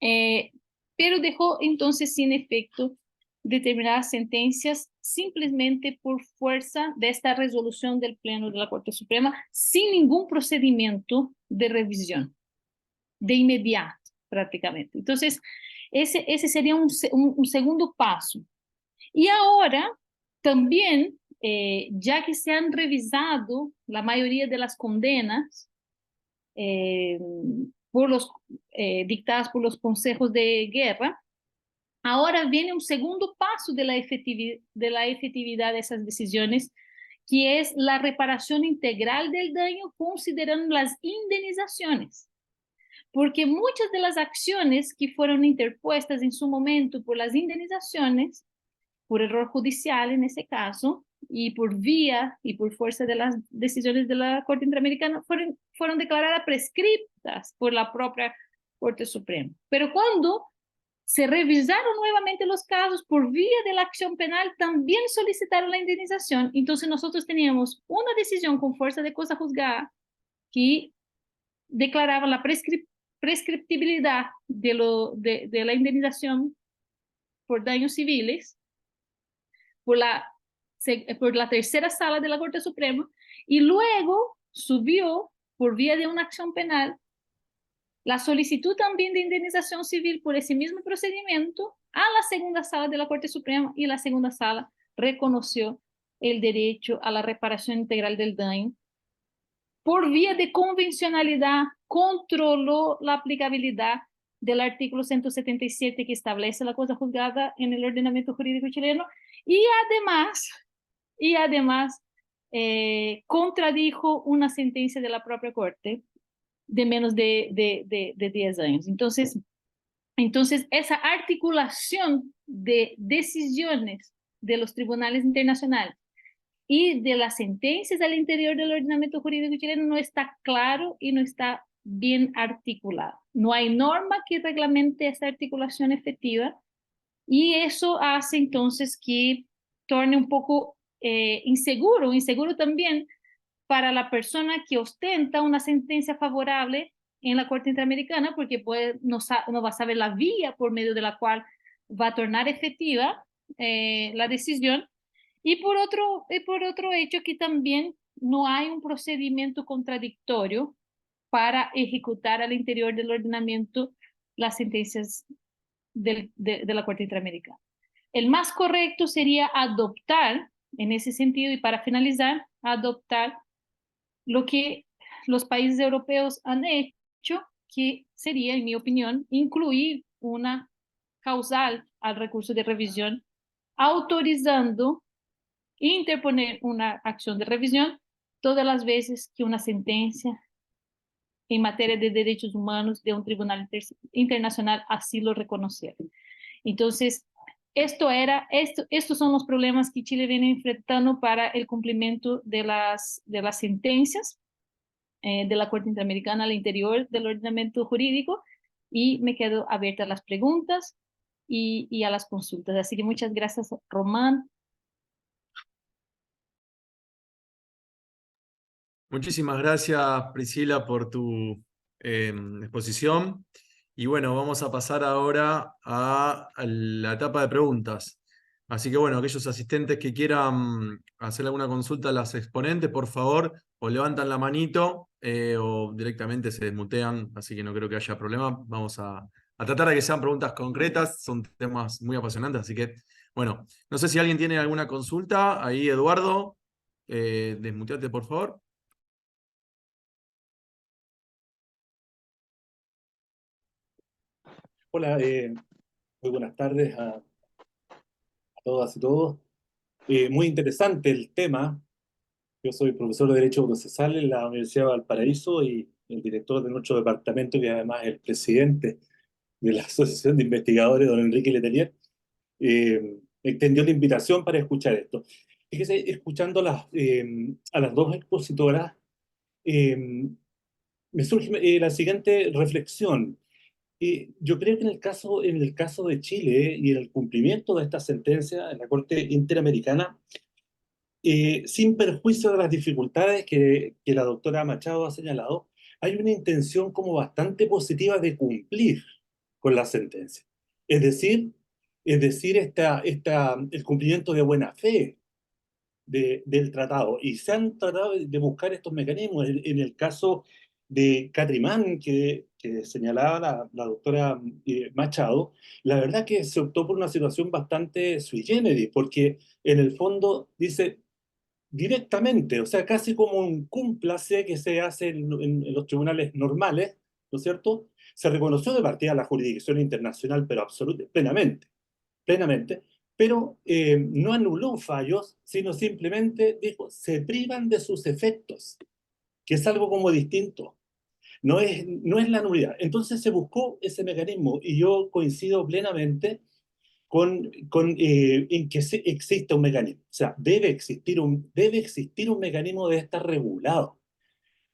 pero dejó entonces sin efecto determinadas sentencias simplemente por fuerza de esta resolución del Pleno de la Corte Suprema sin ningún procedimiento de revisión, de inmediato prácticamente. Entonces, ese sería un segundo paso. Y ahora también, ya que se han revisado la mayoría de las condenas dictadas por los consejos de guerra, ahora viene un segundo paso de la efectividad de esas decisiones, que es la reparación integral del daño considerando las indemnizaciones. Porque muchas de las acciones que fueron interpuestas en su momento por las indemnizaciones, por error judicial en ese caso, y por vía y por fuerza de las decisiones de la Corte Interamericana, fueron declaradas prescriptas por la propia Corte Suprema. Pero cuando se revisaron nuevamente los casos por vía de la acción penal, también solicitaron la indemnización. Entonces nosotros teníamos una decisión con fuerza de cosa juzgada que declaraba la prescriptibilidad de la indemnización por daños civiles por la tercera sala de la Corte Suprema, y luego subió por vía de una acción penal la solicitud también de indemnización civil por ese mismo procedimiento a la segunda sala de la Corte Suprema, y la segunda sala reconoció el derecho a la reparación integral del daño. Por vía de convencionalidad, controló la aplicabilidad del artículo 177 que establece la cosa juzgada en el ordenamiento jurídico chileno, y además contradijo una sentencia de la propia Corte de menos de 10 años. Entonces, esa articulación de decisiones de los tribunales internacionales y de las sentencias al interior del ordenamiento jurídico chileno no está claro y no está bien articulado. No hay norma que reglamente esta articulación efectiva, y eso hace entonces que torne un poco inseguro también para la persona que ostenta una sentencia favorable en la Corte Interamericana, porque no va a saber la vía por medio de la cual va a tornar efectiva la decisión. Y por otro hecho, que también no hay un procedimiento contradictorio para ejecutar al interior del ordenamiento las sentencias de la Corte Interamericana. El más correcto sería adoptar, en ese sentido, y para finalizar, adoptar lo que los países europeos han hecho, que sería, en mi opinión, incluir una causal al recurso de revisión, autorizando interponer una acción de revisión todas las veces que una sentencia en materia de derechos humanos de un tribunal internacional así lo reconociera. Entonces, estos son los problemas que Chile viene enfrentando para el cumplimiento de las sentencias de la Corte Interamericana al interior del ordenamiento jurídico, y me quedo abierta a las preguntas y a las consultas. Así que muchas gracias, Román. Muchísimas gracias, Priscila, por tu exposición. Y bueno, vamos a pasar ahora a la etapa de preguntas. Así que bueno, aquellos asistentes que quieran hacer alguna consulta a las exponentes, por favor, o levantan la manito o directamente se desmutean, así que no creo que haya problema. Vamos a tratar de que sean preguntas concretas, son temas muy apasionantes, así que bueno, no sé si alguien tiene alguna consulta. Ahí, Eduardo, desmuteate, por favor. Hola, muy buenas tardes a todas y todos. Muy interesante el tema. Yo soy profesor de Derecho Procesal en la Universidad de Valparaíso y el director de nuestro departamento, que además es el presidente de la Asociación de Investigadores, don Enrique Letelier, extendió la invitación para escuchar esto. Fíjese, escuchando a las dos expositoras, me surge la siguiente reflexión. Yo creo que en el caso de Chile y en el cumplimiento de esta sentencia en la Corte Interamericana, sin perjuicio de las dificultades que la doctora Machado ha señalado, hay una intención como bastante positiva de cumplir con la sentencia. Es decir, el cumplimiento de buena fe del tratado. Y se han tratado de buscar estos mecanismos. En el caso de Catrimán, que señalaba la doctora Machado, la verdad que se optó por una situación bastante sui generis, porque en el fondo dice directamente, o sea, casi como un cúmplice que se hace en los tribunales normales, ¿no es cierto? Se reconoció de partida la jurisdicción internacional, pero plenamente, pero no anuló fallos, sino simplemente dijo, se privan de sus efectos, que es algo como distinto. No es la nulidad. Entonces se buscó ese mecanismo y yo coincido plenamente en que exista un mecanismo. O sea, debe existir un mecanismo de estar regulado.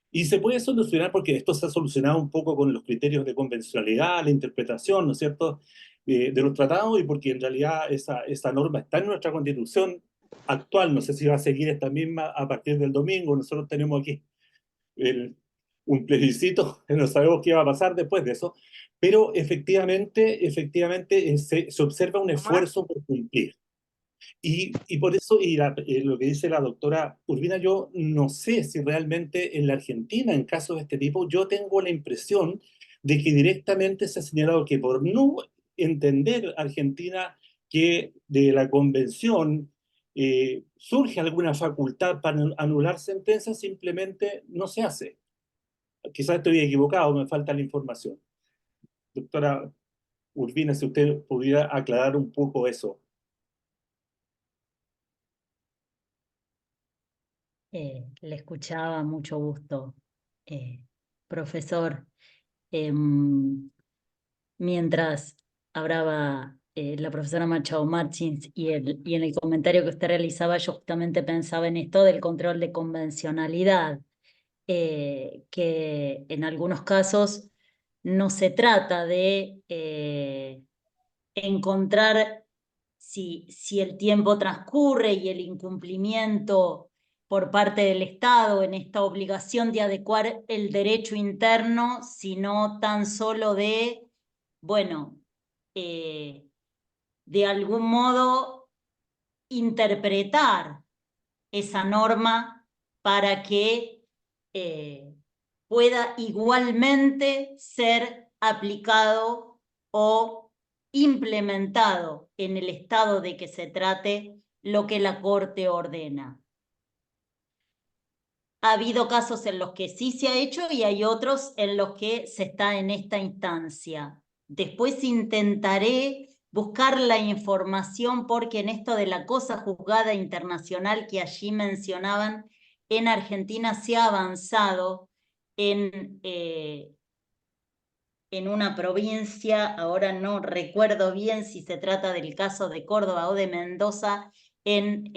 Y se puede solucionar porque esto se ha solucionado un poco con los criterios de convencionalidad, la interpretación, ¿no es cierto?, de los tratados, y porque en realidad esa norma está en nuestra Constitución actual. No sé si va a seguir esta misma a partir del domingo. Nosotros tenemos aquí un plebiscito, no sabemos qué va a pasar después de eso, pero efectivamente se observa un esfuerzo por cumplir. Y por eso, lo que dice la doctora Urbina, yo no sé si realmente en la Argentina, en casos de este tipo, yo tengo la impresión de que directamente se ha señalado que por no entender Argentina que de la convención surge alguna facultad para anular sentencias, simplemente no se hace. Quizás estoy equivocado, me falta la información. Doctora Urbina, si usted pudiera aclarar un poco eso. Le escuchaba, mucho gusto, profesor. Em, Mientras hablaba la profesora Machado Martins y en el comentario que usted realizaba, yo justamente pensaba en esto del control de convencionalidad, que en algunos casos no se trata de encontrar si el tiempo transcurre y el incumplimiento por parte del Estado en esta obligación de adecuar el derecho interno, sino tan solo de, bueno, de algún modo interpretar esa norma para que pueda igualmente ser aplicado o implementado en el estado de que se trate lo que la Corte ordena. Ha habido casos en los que sí se ha hecho y hay otros en los que se está en esta instancia. Después intentaré buscar la información porque en esto de la cosa juzgada internacional que allí mencionaban, en Argentina se ha avanzado en una provincia, ahora no recuerdo bien si se trata del caso de Córdoba o de Mendoza, en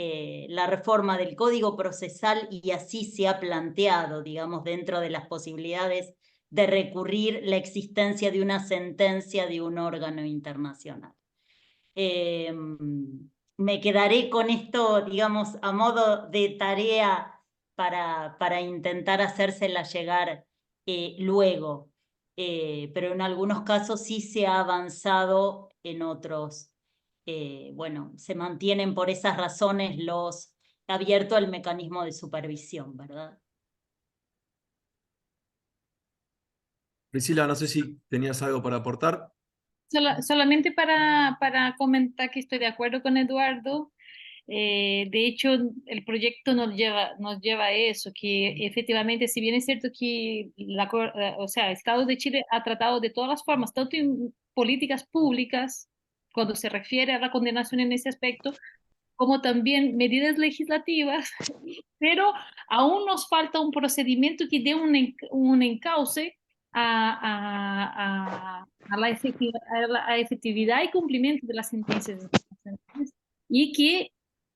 la reforma del Código Procesal y así se ha planteado, digamos, dentro de las posibilidades de recurrir la existencia de una sentencia de un órgano internacional. Me quedaré con esto, digamos, a modo de tarea para intentar hacérsela llegar luego. Pero en algunos casos sí se ha avanzado, en otros, bueno, se mantienen por esas razones abierto el mecanismo de supervisión, ¿verdad? Priscila, no sé si tenías algo para aportar. Solamente para comentar que estoy de acuerdo con Eduardo. De hecho, el proyecto nos lleva a eso, que efectivamente, si bien es cierto que o sea, el Estado de Chile ha tratado de todas las formas, tanto en políticas públicas, cuando se refiere a la condenación en ese aspecto, como también medidas legislativas, pero aún nos falta un procedimiento que dé un encauce a la efectividad y cumplimiento de las sentencias y que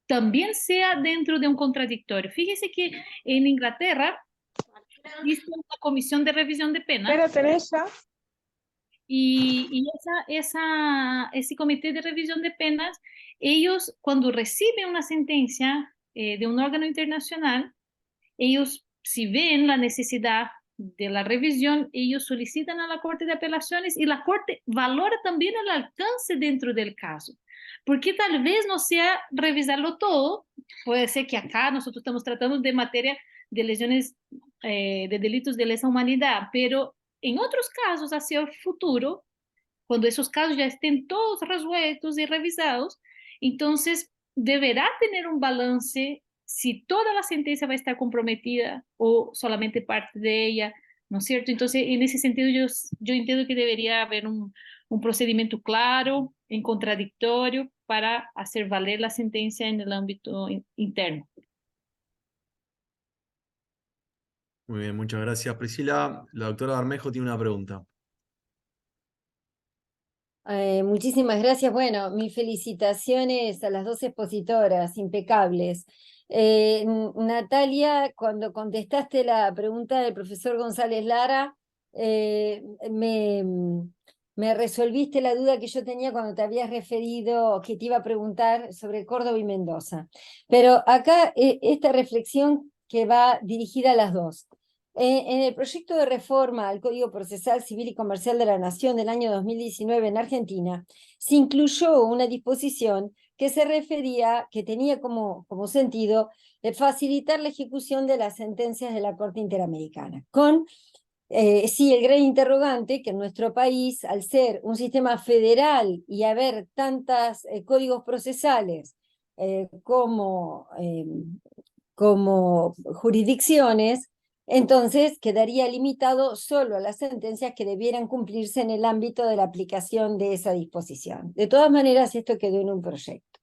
también sea dentro de un contradictorio. Fíjese que en Inglaterra existe una comisión de revisión de penas. Pero Teresa, Y ese comité de revisión de penas, ellos cuando reciben una sentencia de un órgano internacional, ellos si ven la necesidad de la revisión, ellos solicitan a la Corte de Apelaciones y la Corte valora también el alcance dentro del caso. Porque tal vez no sea revisarlo todo, puede ser que acá nosotros estamos tratando de materia de lesiones, de delitos de lesa humanidad, pero en otros casos hacia el futuro, cuando esos casos ya estén todos resueltos y revisados, entonces deberá tener un balance si toda la sentencia va a estar comprometida o solamente parte de ella, ¿no es cierto? Entonces, en ese sentido, yo entiendo que debería haber un procedimiento claro, en contradictorio, para hacer valer la sentencia en el ámbito interno. Muy bien, muchas gracias, Priscila. La doctora Bermejo tiene una pregunta. Muchísimas gracias. Bueno, mis felicitaciones a las dos expositoras, impecables. Natalia, cuando contestaste la pregunta del profesor González Lara, me resolviste la duda que yo tenía cuando te habías referido, que te iba a preguntar sobre Córdoba y Mendoza. Pero acá esta reflexión que va dirigida a las dos. En el proyecto de reforma al Código Procesal Civil y Comercial de la Nación del año 2019 en Argentina, se incluyó una disposición que se refería, que tenía como sentido facilitar la ejecución de las sentencias de la Corte Interamericana, con sí, el gran interrogante que en nuestro país, al ser un sistema federal y haber tantos códigos procesales como jurisdicciones, Entonces quedaría limitado solo a las sentencias que debieran cumplirse en el ámbito de la aplicación de esa disposición. De todas maneras, esto quedó en un proyecto.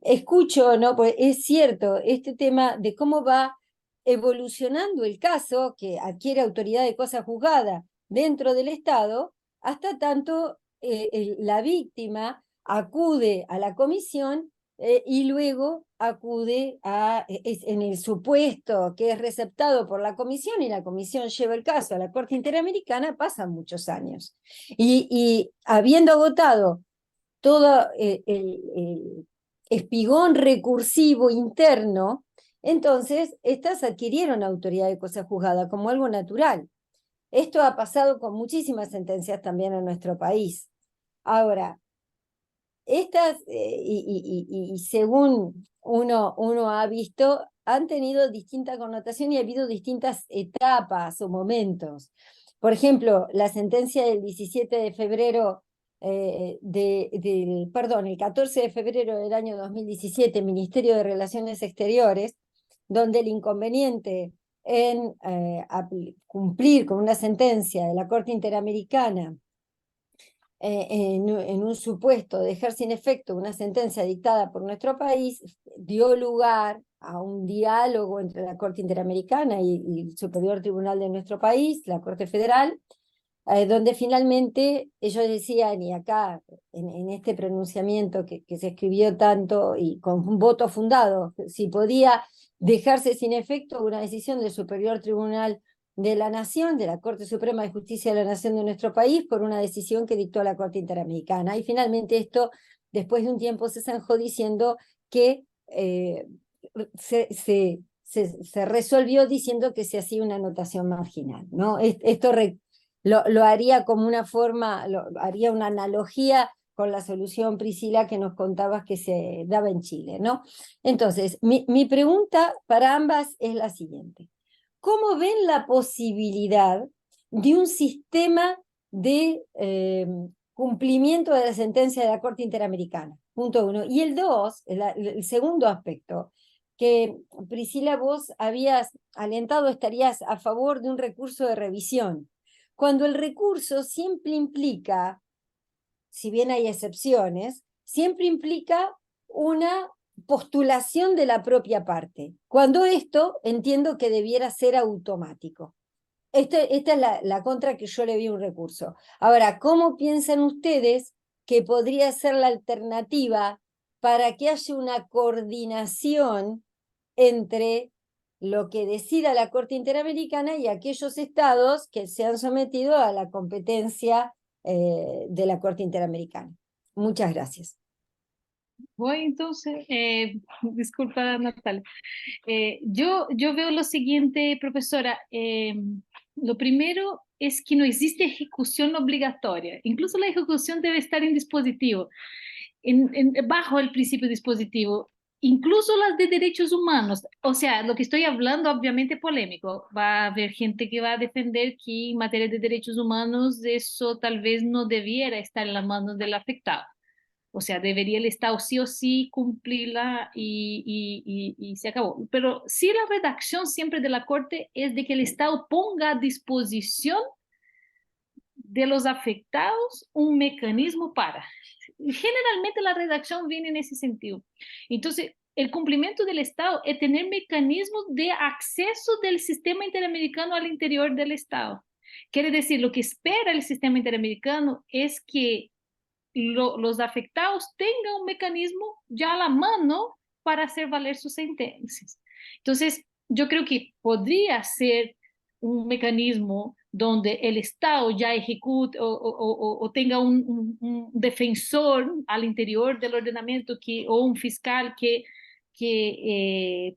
Escucho, ¿no? Pues es cierto, este tema de cómo va evolucionando el caso que adquiere autoridad de cosa juzgada dentro del Estado, hasta tanto la víctima acude a la comisión y luego acude en el supuesto que es receptado por la comisión y la comisión lleva el caso a la Corte Interamericana, pasan muchos años. Y habiendo agotado todo el espigón recursivo interno, entonces estas adquirieron autoridad de cosa juzgada como algo natural. Esto ha pasado con muchísimas sentencias también en nuestro país. Ahora, estas, y según uno ha visto, han tenido distinta connotación y ha habido distintas etapas o momentos. Por ejemplo, la sentencia del 17 de febrero, perdón, el 14 de febrero del año 2017, Ministerio de Relaciones Exteriores, donde el inconveniente en cumplir con una sentencia de la Corte Interamericana en un supuesto de dejar sin efecto una sentencia dictada por nuestro país, dio lugar a un diálogo entre la Corte Interamericana y el Superior Tribunal de nuestro país, la Corte Federal, donde finalmente ellos decían, y acá en este pronunciamiento que se escribió tanto y con un voto fundado, si podía dejarse sin efecto una decisión del Superior Tribunal de la Nación, de la Corte Suprema de Justicia de la Nación de nuestro país, por una decisión que dictó la Corte Interamericana. Y finalmente esto, después de un tiempo, se zanjó diciendo que se resolvió diciendo que se hacía una anotación marginal, ¿no? Esto lo haría como una forma, haría una analogía con la solución, Priscila, que nos contabas que se daba en Chile, ¿no? Entonces, mi pregunta para ambas es la siguiente. ¿Cómo ven la posibilidad de un sistema de cumplimiento de la sentencia de la Corte Interamericana? Punto uno. Y el dos, el segundo aspecto, que Priscila, vos habías alentado, estarías a favor de un recurso de revisión. Cuando el recurso siempre implica, si bien hay excepciones, siempre implica una postulación de la propia parte. Cuando esto entiendo que debiera ser automático. Esta es la contra que yo le vi un recurso. Ahora, ¿cómo piensan ustedes que podría ser la alternativa para que haya una coordinación entre lo que decida la Corte Interamericana y aquellos estados que se han sometido a la competencia de la Corte Interamericana? Muchas gracias. Voy entonces, disculpa Natalia. Yo veo lo siguiente, profesora. Lo primero es que no existe ejecución obligatoria. Incluso la ejecución debe estar en dispositivo, bajo el principio dispositivo. Incluso las de derechos humanos. O sea, lo que estoy hablando obviamente polémico. Va a haber gente que va a defender que en materia de derechos humanos eso tal vez no debiera estar en las manos del afectado. O sea, debería el Estado sí o sí cumplirla y se acabó. Pero sí, la redacción siempre de la Corte es de que el Estado ponga a disposición de los afectados un mecanismo para. Generalmente la redacción viene en ese sentido. Entonces, el cumplimiento del Estado es tener mecanismos de acceso del sistema interamericano al interior del Estado. Quiere decir, lo que espera el sistema interamericano es que los afectados tengan un mecanismo ya a la mano para hacer valer sus sentencias. Entonces, yo creo que podría ser un mecanismo donde el Estado ya ejecute o tenga un defensor al interior del ordenamiento o un fiscal que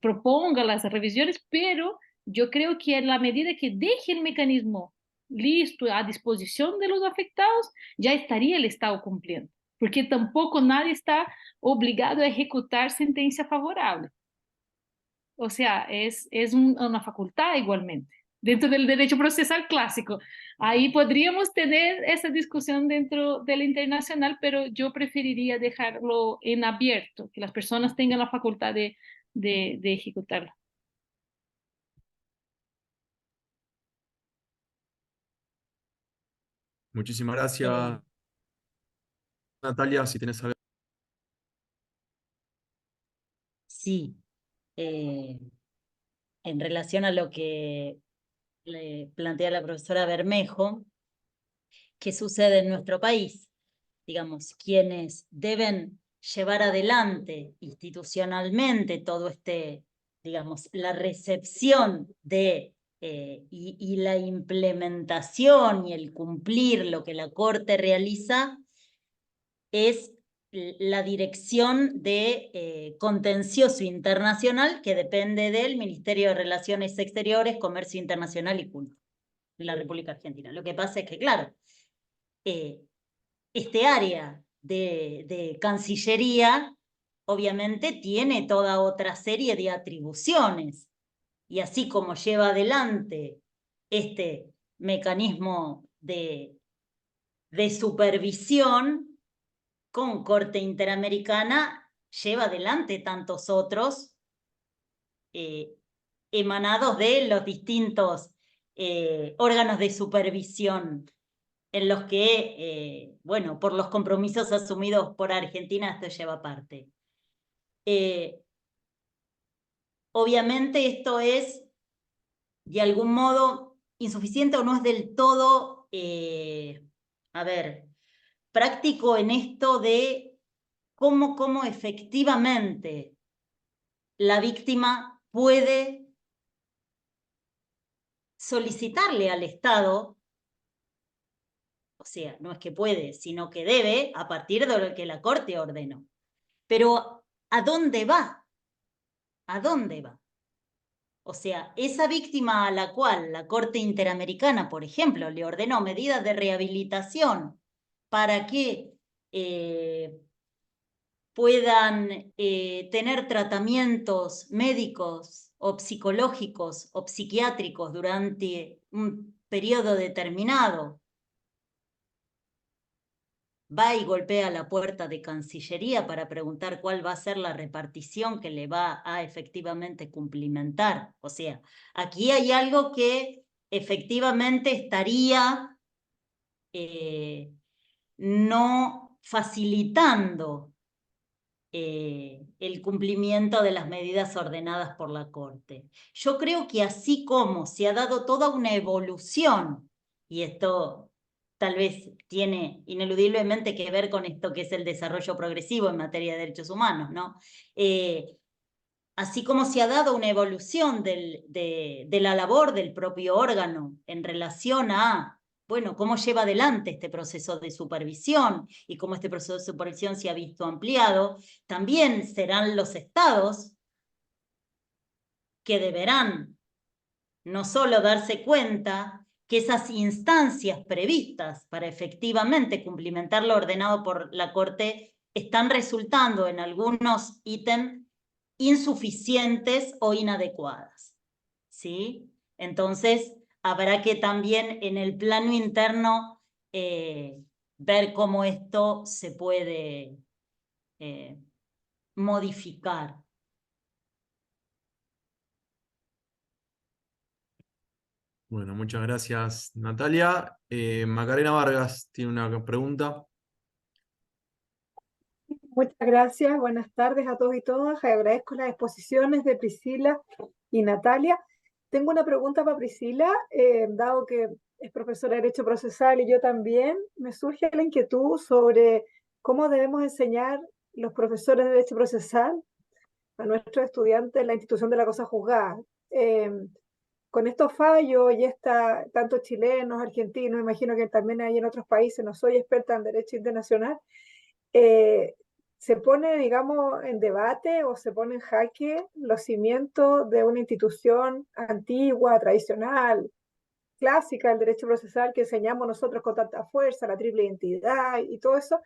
proponga las revisiones, pero yo creo que en la medida que deje el mecanismo listo a disposición de los afectados, ya estaría el Estado cumpliendo, porque tampoco nadie está obligado a ejecutar sentencia favorable. O sea, es una facultad igualmente, dentro del derecho procesal clásico. Ahí podríamos tener esa discusión dentro del internacional, pero yo preferiría dejarlo en abierto, que las personas tengan la facultad de ejecutarlo. Muchísimas gracias, Natalia. Si tienes algo. Sí, en relación a lo que le plantea la profesora Bermejo, ¿qué sucede en nuestro país? Digamos, quienes deben llevar adelante institucionalmente todo este, digamos, la recepción de y la implementación y el cumplir lo que la Corte realiza es la Dirección de Contencioso Internacional, que depende del Ministerio de Relaciones Exteriores, Comercio Internacional y Cultura de la República Argentina. Lo que pasa es que, claro, este área de Cancillería obviamente tiene toda otra serie de atribuciones, y así como lleva adelante este mecanismo de supervisión con Corte Interamericana, lleva adelante tantos otros emanados de los distintos órganos de supervisión en los que, bueno, por los compromisos asumidos por Argentina, esto lleva parte. Obviamente esto es, de algún modo, insuficiente o no es del todo, a ver, práctico en esto de cómo efectivamente la víctima puede solicitarle al Estado, o sea, no es que puede, sino que debe, a partir de lo que la Corte ordenó. Pero, ¿a dónde va? ¿A dónde va? O sea, esa víctima a la cual la Corte Interamericana, por ejemplo, le ordenó medidas de rehabilitación para que puedan tener tratamientos médicos o psicológicos o psiquiátricos durante un periodo determinado, va y golpea la puerta de Cancillería para preguntar cuál va a ser la repartición que le va a efectivamente cumplimentar. O sea, aquí hay algo que efectivamente estaría no facilitando el cumplimiento de las medidas ordenadas por la Corte. Yo creo que así como se ha dado toda una evolución, y esto tal vez tiene ineludiblemente que ver con esto que es el desarrollo progresivo en materia de derechos humanos, ¿no? Así como se ha dado una evolución de la labor del propio órgano en relación a, bueno, cómo lleva adelante este proceso de supervisión y cómo este proceso de supervisión se ha visto ampliado, también serán los estados que deberán no solo darse cuenta que esas instancias previstas para efectivamente cumplimentar lo ordenado por la Corte están resultando en algunos ítems insuficientes o inadecuadas, ¿sí? Entonces, habrá que también en el plano interno ver cómo esto se puede modificar. Bueno, muchas gracias, Natalia. Macarena Vargas tiene una pregunta. Muchas gracias, buenas tardes a todos y todas. Agradezco las exposiciones de Priscila y Natalia. Tengo una pregunta para Priscila, dado que es profesora de Derecho Procesal y yo también, me surge la inquietud sobre cómo debemos enseñar los profesores de Derecho Procesal a nuestros estudiantes en la institución de la cosa juzgada. Con estos fallos y tanto chilenos, argentinos, imagino que también hay en otros países, no soy experta en Derecho Internacional, se pone, digamos, en debate o se pone en jaque los cimientos de una institución antigua, tradicional, clásica del derecho procesal que enseñamos nosotros con tanta fuerza, la triple identidad y todo eso.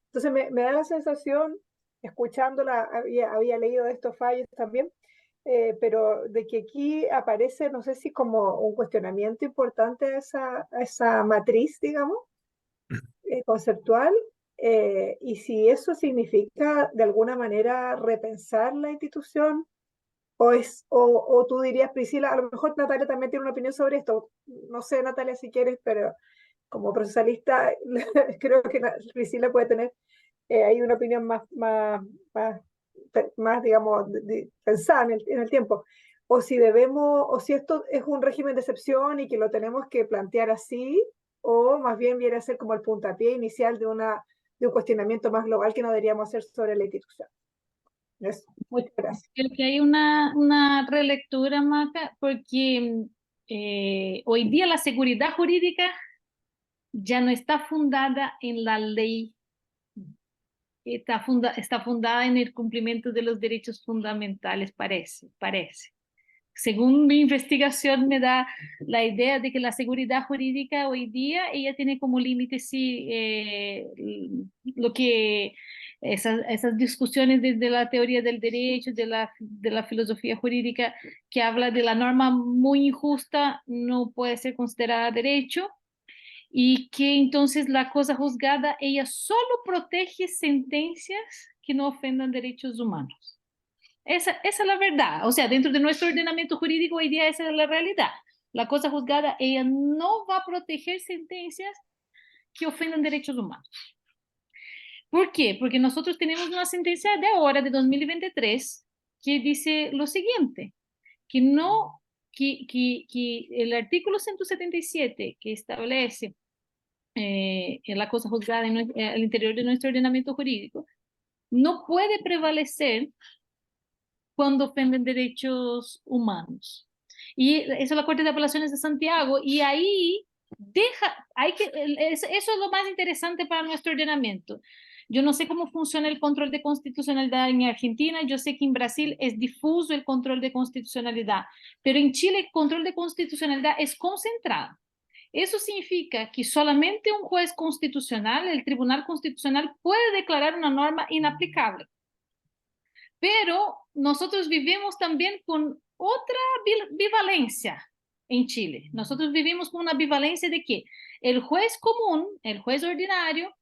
Entonces me da la sensación, escuchándola, había leído de estos fallos también, pero de que aquí aparece, no sé si como un cuestionamiento importante a esa matriz, digamos, conceptual, y si eso significa de alguna manera repensar la institución, o tú dirías, Priscila, a lo mejor Natalia también tiene una opinión sobre esto, no sé, Natalia, si quieres, pero como procesalista, creo que Priscila puede tener ahí una opinión más digamos, pensada en el tiempo. O si debemos, o si esto es un régimen de excepción y que lo tenemos que plantear así, o más bien viene a ser como el puntapié inicial de un cuestionamiento más global que no deberíamos hacer sobre la institución. Eso. Muchas gracias. Creo que hay una relectura, Maca, porque hoy día la seguridad jurídica ya no está fundada en la ley, está fundada en el cumplimiento de los derechos fundamentales, parece. Según mi investigación me da la idea de que la seguridad jurídica hoy día ella tiene como límite sí, lo que esas discusiones desde la teoría del derecho, de la filosofía jurídica que habla de la norma muy injusta no puede ser considerada derecho y que entonces la cosa juzgada ella solo protege sentencias que no ofendan derechos humanos. Esa es la verdad. O sea, dentro de nuestro ordenamiento jurídico hoy día esa es la realidad. La cosa juzgada, ella no va a proteger sentencias que ofendan derechos humanos. ¿Por qué? Porque nosotros tenemos una sentencia de ahora, de 2023, que dice lo siguiente, que el artículo 177 que establece la cosa juzgada al interior de nuestro ordenamiento jurídico, no puede prevalecer cuando ofenden derechos humanos. Y eso es la Corte de Apelaciones de Santiago, y ahí eso es lo más interesante para nuestro ordenamiento. Yo no sé cómo funciona el control de constitucionalidad en Argentina, yo sé que en Brasil es difuso el control de constitucionalidad, pero en Chile el control de constitucionalidad es concentrado. Eso significa que solamente un juez constitucional, el Tribunal Constitucional, puede declarar una norma inaplicable. Pero nosotros vivimos también con otra bivalencia en Chile. Nosotros vivimos con una bivalencia de que el juez común, el juez ordinario,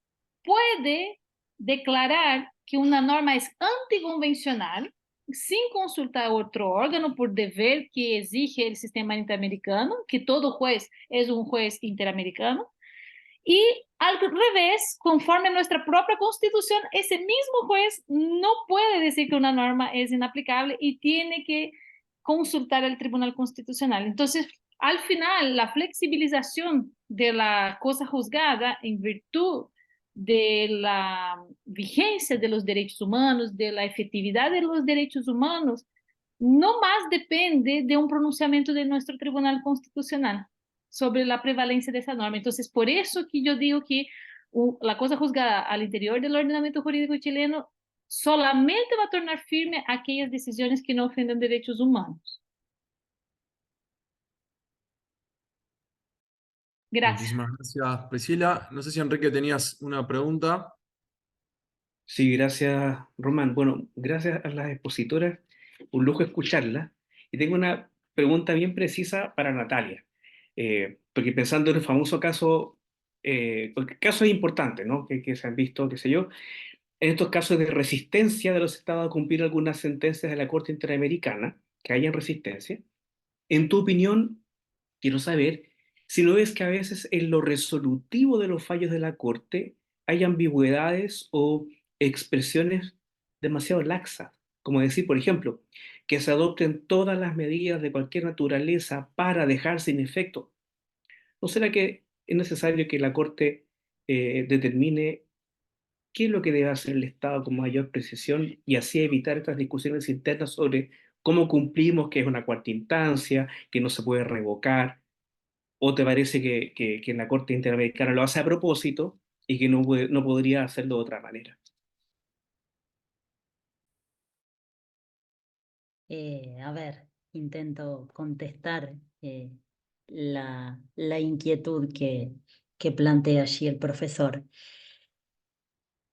puede declarar que una norma es anticonvencional sin consultar a otro órgano por deber que exige el sistema interamericano, que todo juez es un juez interamericano. Y al revés, conforme a nuestra propia constitución, ese mismo juez no puede decir que una norma es inaplicable y tiene que consultar al Tribunal Constitucional. Entonces, al final, la flexibilización de la cosa juzgada en virtud de la vigencia de los derechos humanos, de la efectividad de los derechos humanos, no más depende de un pronunciamiento de nuestro Tribunal Constitucional sobre la prevalencia de esa norma. Entonces, por eso que yo digo que la cosa juzgada al interior del ordenamiento jurídico chileno solamente va a tornar firme aquellas decisiones que no ofenden derechos humanos. Gracias. Muchísimas gracias, Priscila. No sé si Enrique tenías una pregunta. Sí, gracias, Román. Bueno, gracias a las expositoras, un lujo escucharlas. Y tengo una pregunta bien precisa para Natalia, porque pensando en el famoso caso, porque casos importantes, ¿no? Que se han visto, qué sé yo, en estos casos de resistencia de los estados a cumplir algunas sentencias de la Corte Interamericana, que hayan resistencia. En tu opinión, quiero saber si no ves que a veces en lo resolutivo de los fallos de la Corte hay ambigüedades o expresiones demasiado laxas, como decir, por ejemplo, que se adopten todas las medidas de cualquier naturaleza para dejar sin efecto. ¿No será que es necesario que la Corte determine qué es lo que debe hacer el Estado con mayor precisión y así evitar estas discusiones internas sobre cómo cumplimos que es una cuarta instancia, que no se puede revocar? ¿O te parece que la Corte Interamericana lo hace a propósito y que no podría hacerlo de otra manera? A ver, intento contestar la inquietud que plantea allí el profesor.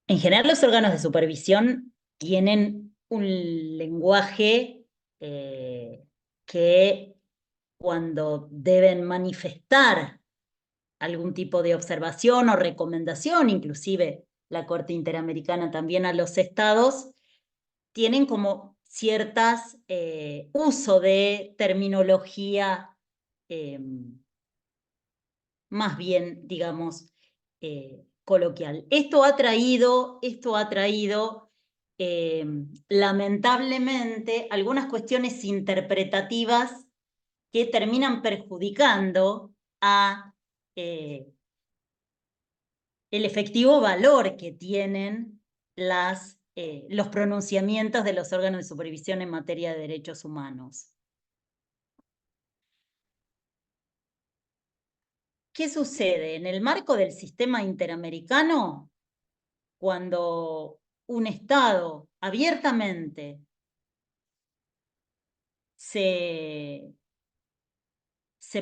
En general, los órganos de supervisión tienen un lenguaje que cuando deben manifestar algún tipo de observación o recomendación, inclusive la Corte Interamericana también a los estados, tienen como ciertas uso de terminología más bien, digamos, coloquial. Esto ha traído lamentablemente algunas cuestiones interpretativas que terminan perjudicando a el efectivo valor que tienen los pronunciamientos de los órganos de supervisión en materia de derechos humanos. ¿Qué sucede? En el marco del sistema interamericano, cuando un Estado abiertamente se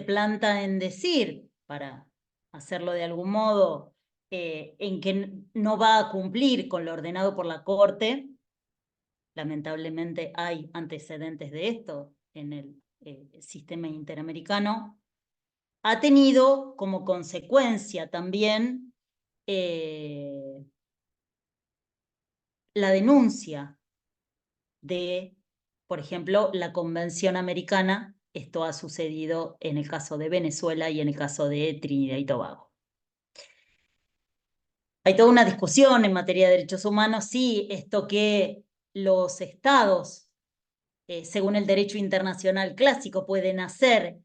planta en decir, para hacerlo de algún modo, en que no va a cumplir con lo ordenado por la Corte, lamentablemente hay antecedentes de esto en el sistema interamericano, ha tenido como consecuencia también la denuncia de, por ejemplo, la Convención Americana. Esto ha sucedido en el caso de Venezuela y en el caso de Trinidad y Tobago. Hay toda una discusión en materia de derechos humanos si esto que los estados, según el derecho internacional clásico, pueden hacer,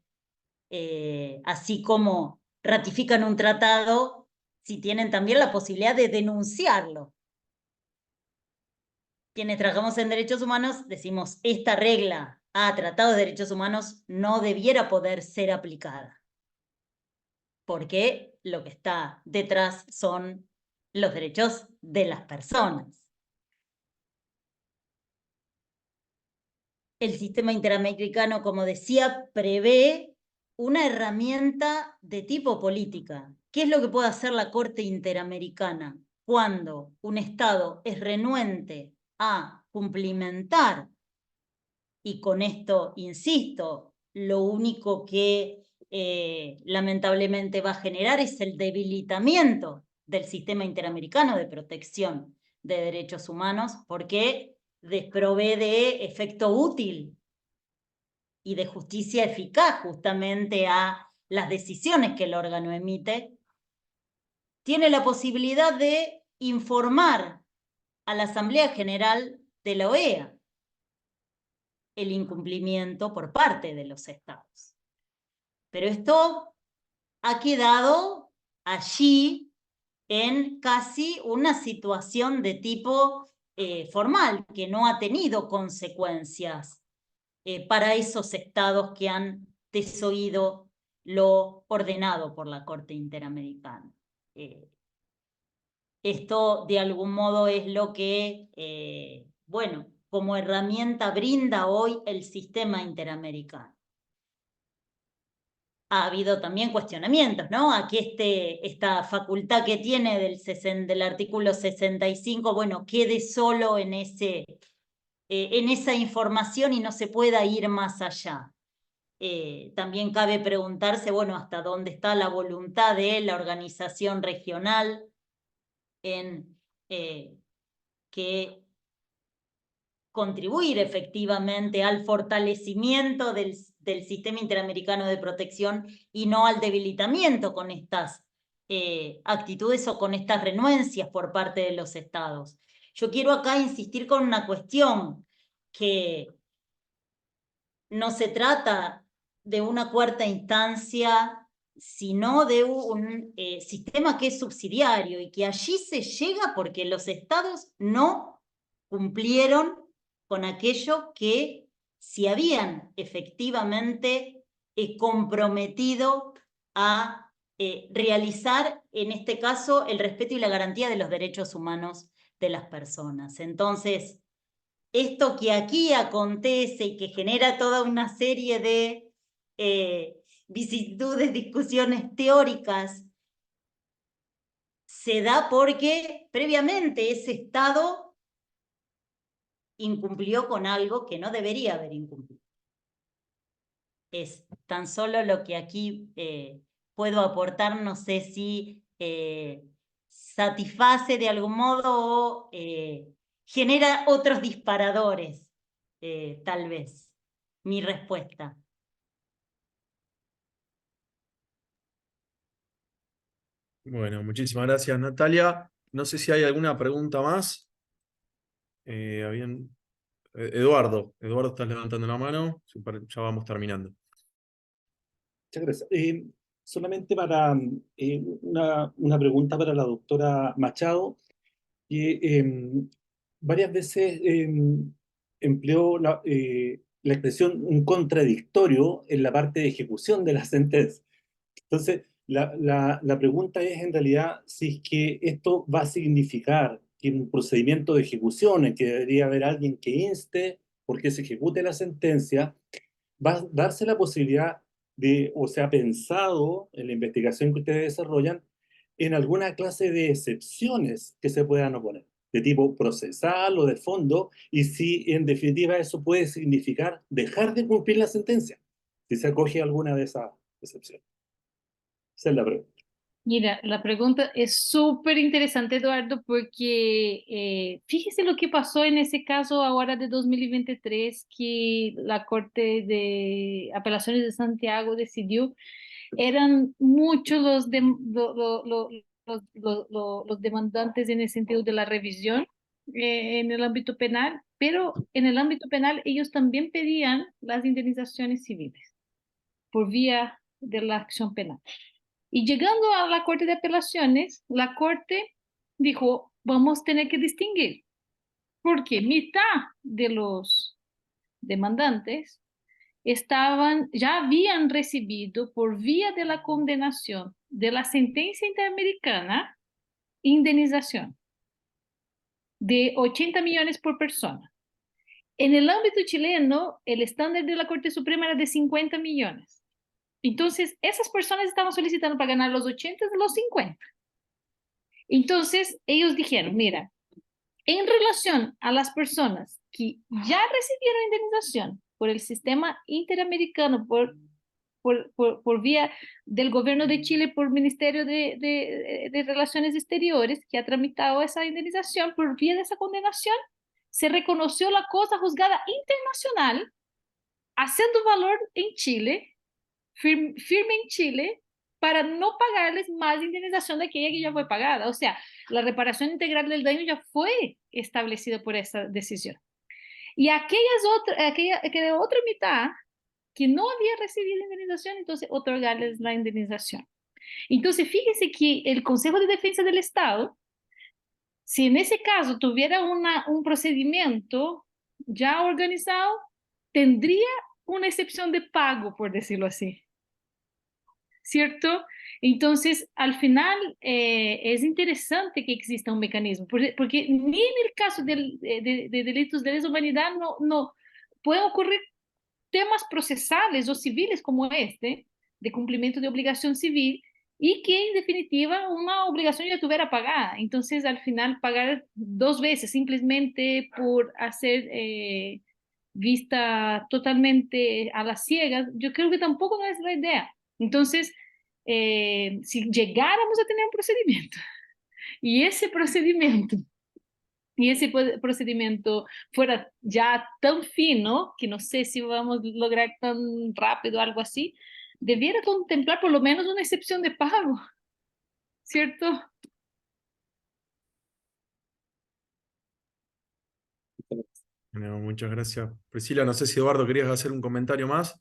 así como ratifican un tratado, si tienen también la posibilidad de denunciarlo. Quienes trabajamos en derechos humanos decimos, esta regla a tratados de derechos humanos no debiera poder ser aplicada, porque lo que está detrás son los derechos de las personas. El sistema interamericano, como decía, prevé una herramienta de tipo política. ¿Qué es lo que puede hacer la Corte Interamericana cuando un Estado es renuente a cumplimentar? Y con esto, insisto, lo único que lamentablemente va a generar es el debilitamiento del sistema interamericano de protección de derechos humanos, porque desprovee de efecto útil y de justicia eficaz justamente a las decisiones que el órgano emite. Tiene la posibilidad de informar a la Asamblea General de la OEA el incumplimiento por parte de los estados. Pero esto ha quedado allí en casi una situación de tipo formal, que no ha tenido consecuencias para esos estados que han desoído lo ordenado por la Corte Interamericana. Esto de algún modo es lo que, bueno, como herramienta brinda hoy el sistema interamericano. Ha habido también cuestionamientos, ¿no? Aquí esta facultad que tiene del artículo 65, bueno, quede solo en esa información y no se pueda ir más allá. También cabe preguntarse, bueno, hasta dónde está la voluntad de la organización regional en que contribuir efectivamente al fortalecimiento del sistema interamericano de protección y no al debilitamiento con estas actitudes o con estas renuencias por parte de los estados. Yo quiero acá insistir con una cuestión, que no se trata de una cuarta instancia, sino de un sistema que es subsidiario y que allí se llega porque los estados no cumplieron con aquello que se habían efectivamente comprometido a realizar, en este caso, el respeto y la garantía de los derechos humanos de las personas. Entonces, esto que aquí acontece y que genera toda una serie de vicisitudes, discusiones teóricas, se da porque previamente ese Estado incumplió con algo que no debería haber incumplido. Es tan solo lo que aquí puedo aportar, no sé si satisface de algún modo o genera otros disparadores, tal vez, mi respuesta. Bueno, muchísimas gracias, Natalia. No sé si hay alguna pregunta más. Eduardo, estás levantando la mano. Sí, ya vamos terminando. Muchas gracias. Solamente para una pregunta para la doctora Machado, que varias veces empleó la expresión un contradictorio en la parte de ejecución de la sentencia. Entonces, la pregunta es en realidad si es que esto va a significar que en un procedimiento de ejecución en que debería haber alguien que inste porque se ejecute la sentencia, va a darse la posibilidad de, o sea, pensado en la investigación que ustedes desarrollan, en alguna clase de excepciones que se puedan oponer, de tipo procesal o de fondo, y si en definitiva eso puede significar dejar de cumplir la sentencia, si se acoge a alguna de esas excepciones. Esa es la pregunta. Mira, la pregunta es súper interesante, Eduardo, porque fíjese lo que pasó en ese caso ahora de 2023, que la Corte de Apelaciones de Santiago decidió, eran muchos los demandantes en el sentido de la revisión en el ámbito penal, pero en el ámbito penal ellos también pedían las indemnizaciones civiles por vía de la acción penal. Y llegando a la Corte de Apelaciones, la Corte dijo, vamos a tener que distinguir, porque mitad de los demandantes ya habían recibido por vía de la condenación de la sentencia interamericana indemnización de 80 millones por persona. En el ámbito chileno, el estándar de la Corte Suprema era de 50 millones. Entonces, esas personas estaban solicitando para ganar los 80 de los 50. Entonces, ellos dijeron, mira, en relación a las personas que ya recibieron indemnización por el sistema interamericano, por vía del gobierno de Chile, por el Ministerio de Relaciones Exteriores, que ha tramitado esa indemnización, por vía de esa condenación, se reconoció la cosa juzgada internacional, haciendo valor en Chile, firme en Chile, para no pagarles más indemnización de aquella que ya fue pagada. O sea, la reparación integral del daño ya fue establecida por esa decisión. Y aquella otra mitad que no había recibido indemnización, entonces otorgarles la indemnización. Entonces, fíjese que el Consejo de Defensa del Estado, si en ese caso tuviera un procedimiento ya organizado, tendría una excepción de pago, por decirlo así. ¿Cierto? Entonces, al final es interesante que exista un mecanismo, porque ni en el caso de delitos de lesa humanidad no pueden ocurrir temas procesales o civiles como este, de cumplimiento de obligación civil, y que en definitiva una obligación ya tuviera pagada. Entonces, al final, pagar dos veces simplemente por hacer vista totalmente a las ciegas, yo creo que tampoco no es la idea. Entonces, si llegáramos a tener un procedimiento y ese procedimiento fuera ya tan fino, que no sé si vamos a lograr tan rápido algo así, debiera contemplar por lo menos una excepción de pago, ¿cierto? Bueno, muchas gracias. Priscila, no sé si Eduardo querías hacer un comentario más.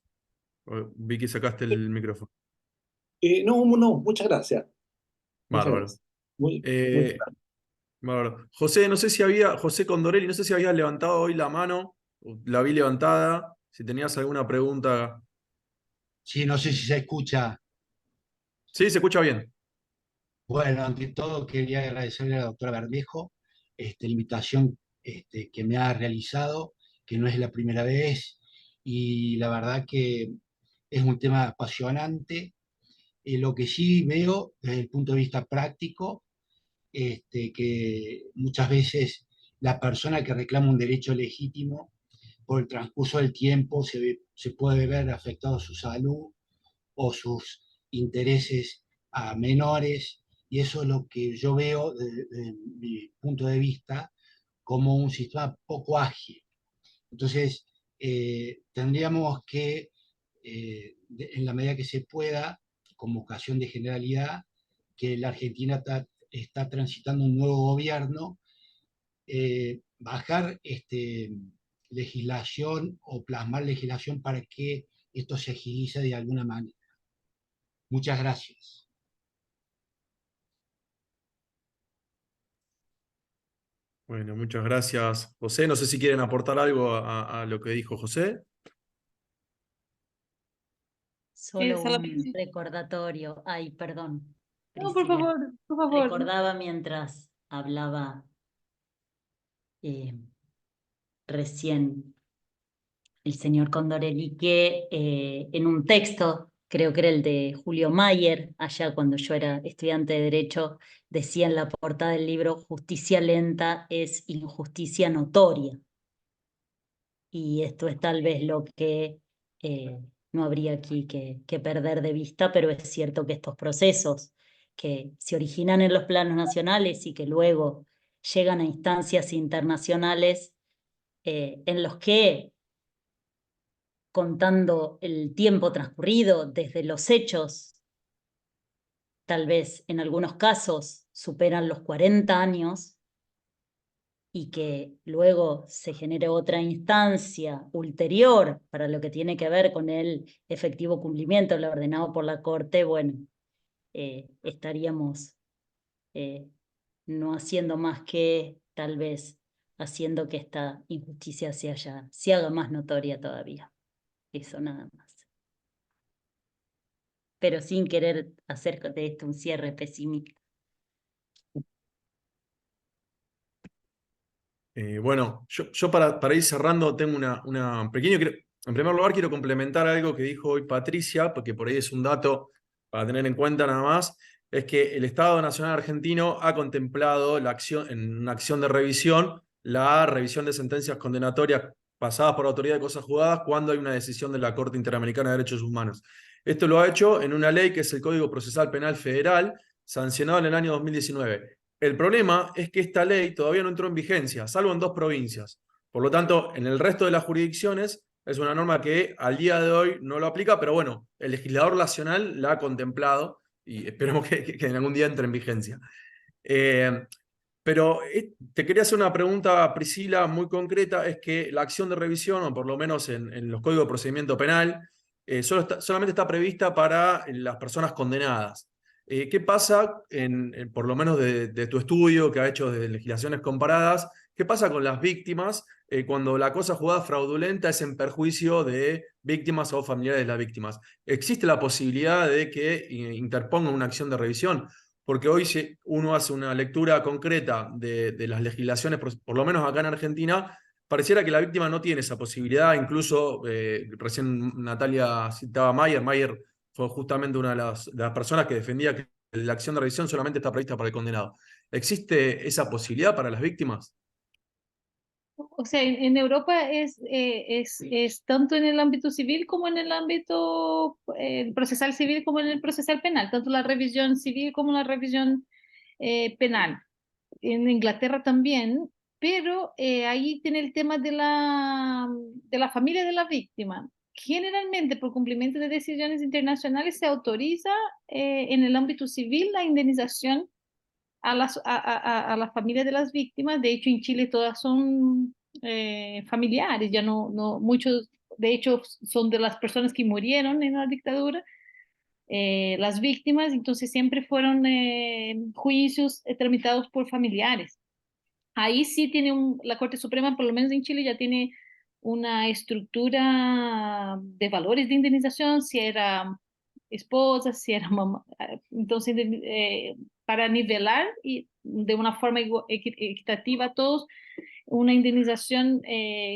Vi que sacaste el micrófono. No, no, muchas gracias. Muchas Bárbaro. gracias. Muy Eh, claro. bárbaro. José Condorelli, no sé si habías levantado hoy la mano, la vi levantada, si tenías alguna pregunta. Sí, no sé si se escucha. Sí, se escucha bien. Bueno, ante todo quería agradecerle a la doctora Bermejo la invitación que me ha realizado, que no es la primera vez, y la verdad que es un tema apasionante. Lo que sí veo desde el punto de vista práctico, que muchas veces la persona que reclama un derecho legítimo, por el transcurso del tiempo se puede ver afectado su salud o sus intereses a menores, y eso es lo que yo veo desde mi punto de vista como un sistema poco ágil. Entonces, tendríamos que, en la medida que se pueda, como ocasión de generalidad, que la Argentina está transitando un nuevo gobierno, bajar legislación o plasmar legislación para que esto se agilice de alguna manera. Muchas gracias. Bueno, muchas gracias, José. No sé si quieren aportar algo a lo que dijo José. Solo Esa la un recordatorio. Ay, perdón, No, por Priscila. favor, por favor. Recordaba mientras hablaba recién el señor Condorelli que en un texto, creo que era el de Julio Mayer, allá cuando yo era estudiante de Derecho, decía en la portada del libro: justicia lenta es injusticia notoria. Y esto es tal vez lo que no habría aquí que perder de vista, pero es cierto que estos procesos que se originan en los planos nacionales y que luego llegan a instancias internacionales, en los que, contando el tiempo transcurrido desde los hechos, tal vez en algunos casos superan los 40 años, y que luego se genere otra instancia ulterior para lo que tiene que ver con el efectivo cumplimiento de lo ordenado por la Corte, bueno, estaríamos no haciendo más que tal vez haciendo que esta injusticia se haga más notoria todavía. Eso nada más. Pero sin querer hacer de esto un cierre pesimista. Bueno, yo para ir cerrando tengo una pequeña... En primer lugar, quiero complementar algo que dijo hoy Patricia, porque por ahí es un dato para tener en cuenta nada más, es que el Estado Nacional Argentino ha contemplado en una acción de revisión, la revisión de sentencias condenatorias pasadas por la autoridad de cosas juzgadas cuando hay una decisión de la Corte Interamericana de Derechos Humanos. Esto lo ha hecho en una ley que es el Código Procesal Penal Federal, sancionado en el año 2019. El problema es que esta ley todavía no entró en vigencia, salvo en 2 provincias. Por lo tanto, en el resto de las jurisdicciones es una norma que al día de hoy no lo aplica, pero bueno, el legislador nacional la ha contemplado y esperemos que en algún día entre en vigencia. Pero te quería hacer una pregunta, Priscila, muy concreta, es que la acción de revisión, o por lo menos en los códigos de procedimiento penal, solamente está prevista para las personas condenadas. ¿Qué pasa, por lo menos de tu estudio que ha hecho de legislaciones comparadas, qué pasa con las víctimas cuando la cosa juzgada fraudulenta es en perjuicio de víctimas o familiares de las víctimas? ¿Existe la posibilidad de que interpongan una acción de revisión? Porque hoy si uno hace una lectura concreta de las legislaciones, por lo menos acá en Argentina, pareciera que la víctima no tiene esa posibilidad. Incluso recién Natalia citaba a Mayer. Mayer fue justamente una de las personas que defendía que la acción de revisión solamente está prevista para el condenado. ¿Existe esa posibilidad para las víctimas? O sea, en Europa es tanto en el ámbito civil como en el ámbito procesal civil como en el procesal penal, tanto la revisión civil como la revisión penal. En Inglaterra también, pero ahí tiene el tema de la familia de la víctima. Generalmente, por cumplimiento de decisiones internacionales, se autoriza en el ámbito civil la indemnización a la familia de las víctimas. De hecho, en Chile todas son familiares, ya muchos, de hecho, son de las personas que murieron en la dictadura, las víctimas, entonces siempre fueron juicios tramitados por familiares. Ahí sí tiene la Corte Suprema, por lo menos en Chile, ya tiene una estructura de valores de indemnización, si era esposa, si era mamá. Entonces, para nivelar y de una forma equitativa a todos, una indemnización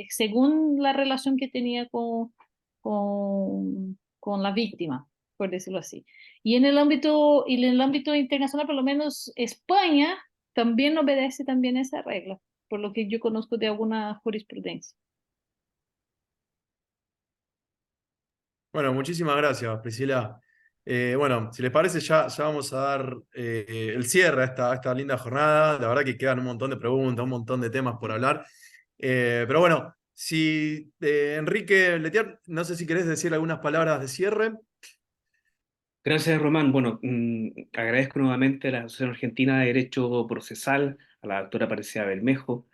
según la relación que tenía con la víctima, por decirlo así. Y en el ámbito internacional, por lo menos España también obedece también esa regla, por lo que yo conozco de alguna jurisprudencia. Bueno, muchísimas gracias, Priscila. Bueno, si les parece, ya vamos a dar el cierre a esta linda jornada. La verdad que quedan un montón de preguntas, un montón de temas por hablar. Pero bueno, si Enrique Letier, no sé si querés decir algunas palabras de cierre. Gracias, Román. Bueno, agradezco nuevamente a la Asociación Argentina de Derecho Procesal, a la doctora Patricia Bermejo,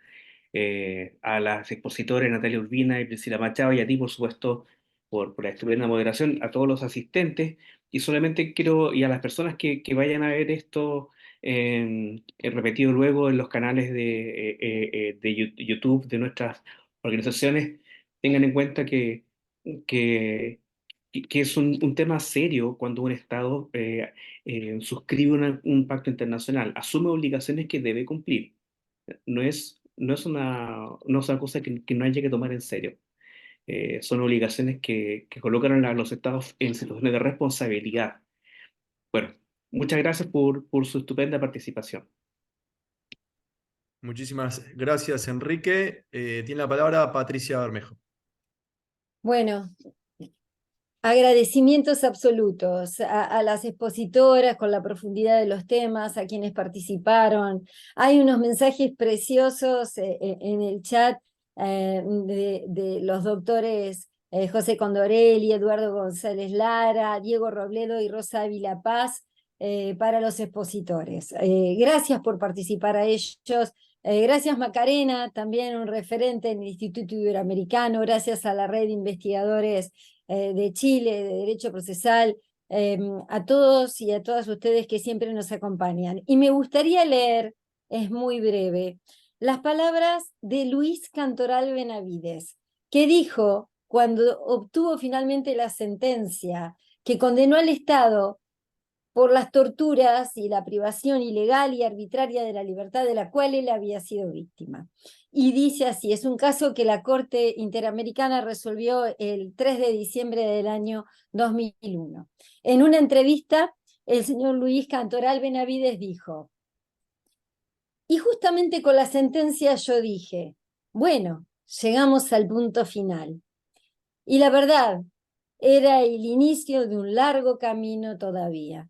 a las expositores Natalia Urbina y Priscila Machado, y a ti, por supuesto, por la estupenda moderación, a todos los asistentes, y solamente quiero, y a las personas que vayan a ver esto repetido luego en los canales de YouTube de nuestras organizaciones, tengan en cuenta que, que es un tema serio cuando un Estado suscribe un pacto internacional, asume obligaciones que debe cumplir. No es una cosa que no haya que tomar en serio. Son obligaciones que colocan a los estados en situaciones de responsabilidad. Bueno, muchas gracias por su estupenda participación. Muchísimas gracias, Enrique. Tiene la palabra Patricia Bermejo. Bueno, agradecimientos absolutos a las expositoras con la profundidad de los temas, a quienes participaron. Hay unos mensajes preciosos en el chat de los doctores José Condorelli, Eduardo González Lara, Diego Robledo y Rosa Ávila Paz para los expositores. Gracias por participar a ellos. Gracias Macarena, también un referente en el Instituto Iberoamericano. Gracias a la red de investigadores de Chile, de Derecho Procesal, a todos y a todas ustedes que siempre nos acompañan. Y me gustaría leer, es muy breve, las palabras de Luis Cantoral Benavides, que dijo cuando obtuvo finalmente la sentencia que condenó al Estado por las torturas y la privación ilegal y arbitraria de la libertad de la cual él había sido víctima. Y dice así, es un caso que la Corte Interamericana resolvió el 3 de diciembre del año 2001. En una entrevista, el señor Luis Cantoral Benavides dijo, y justamente con la sentencia yo dije, bueno, llegamos al punto final. Y la verdad, era el inicio de un largo camino todavía.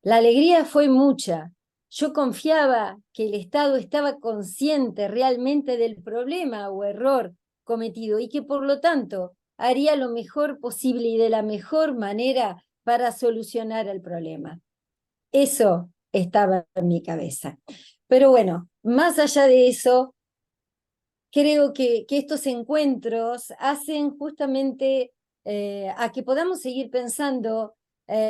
La alegría fue mucha. Yo confiaba que el Estado estaba consciente realmente del problema o error cometido y que por lo tanto haría lo mejor posible y de la mejor manera para solucionar el problema. Eso estaba en mi cabeza. Pero bueno, más allá de eso, creo que estos encuentros hacen justamente a que podamos seguir pensando.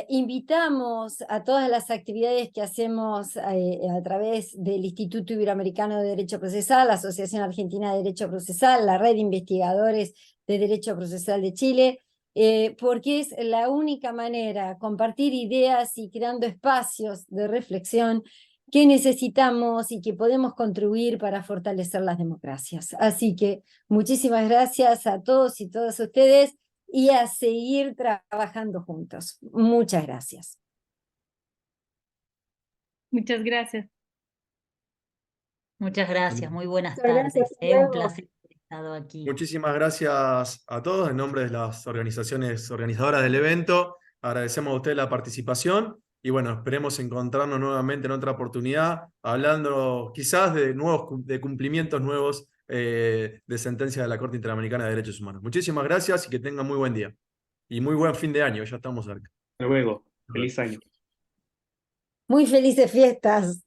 Invitamos a todas las actividades que hacemos a través del Instituto Iberoamericano de Derecho Procesal, la Asociación Argentina de Derecho Procesal, la Red de Investigadores de Derecho Procesal de Chile, porque es la única manera, compartir ideas y creando espacios de reflexión que necesitamos y que podemos contribuir para fortalecer las democracias. Así que muchísimas gracias a todos y todas ustedes y a seguir trabajando juntos. Muchas gracias. Muchas gracias. Muchas gracias, muy buenas Muchas gracias, tardes. hasta Un luego. placer haber estado aquí. Muchísimas gracias a todos en nombre de las organizaciones organizadoras del evento. Agradecemos a ustedes la participación y bueno, esperemos encontrarnos nuevamente en otra oportunidad hablando quizás de cumplimientos nuevos de sentencias de la Corte Interamericana de Derechos Humanos. Muchísimas gracias y que tengan muy buen día. Y muy buen fin de año, ya estamos cerca. Hasta luego. Feliz año. Muy felices fiestas.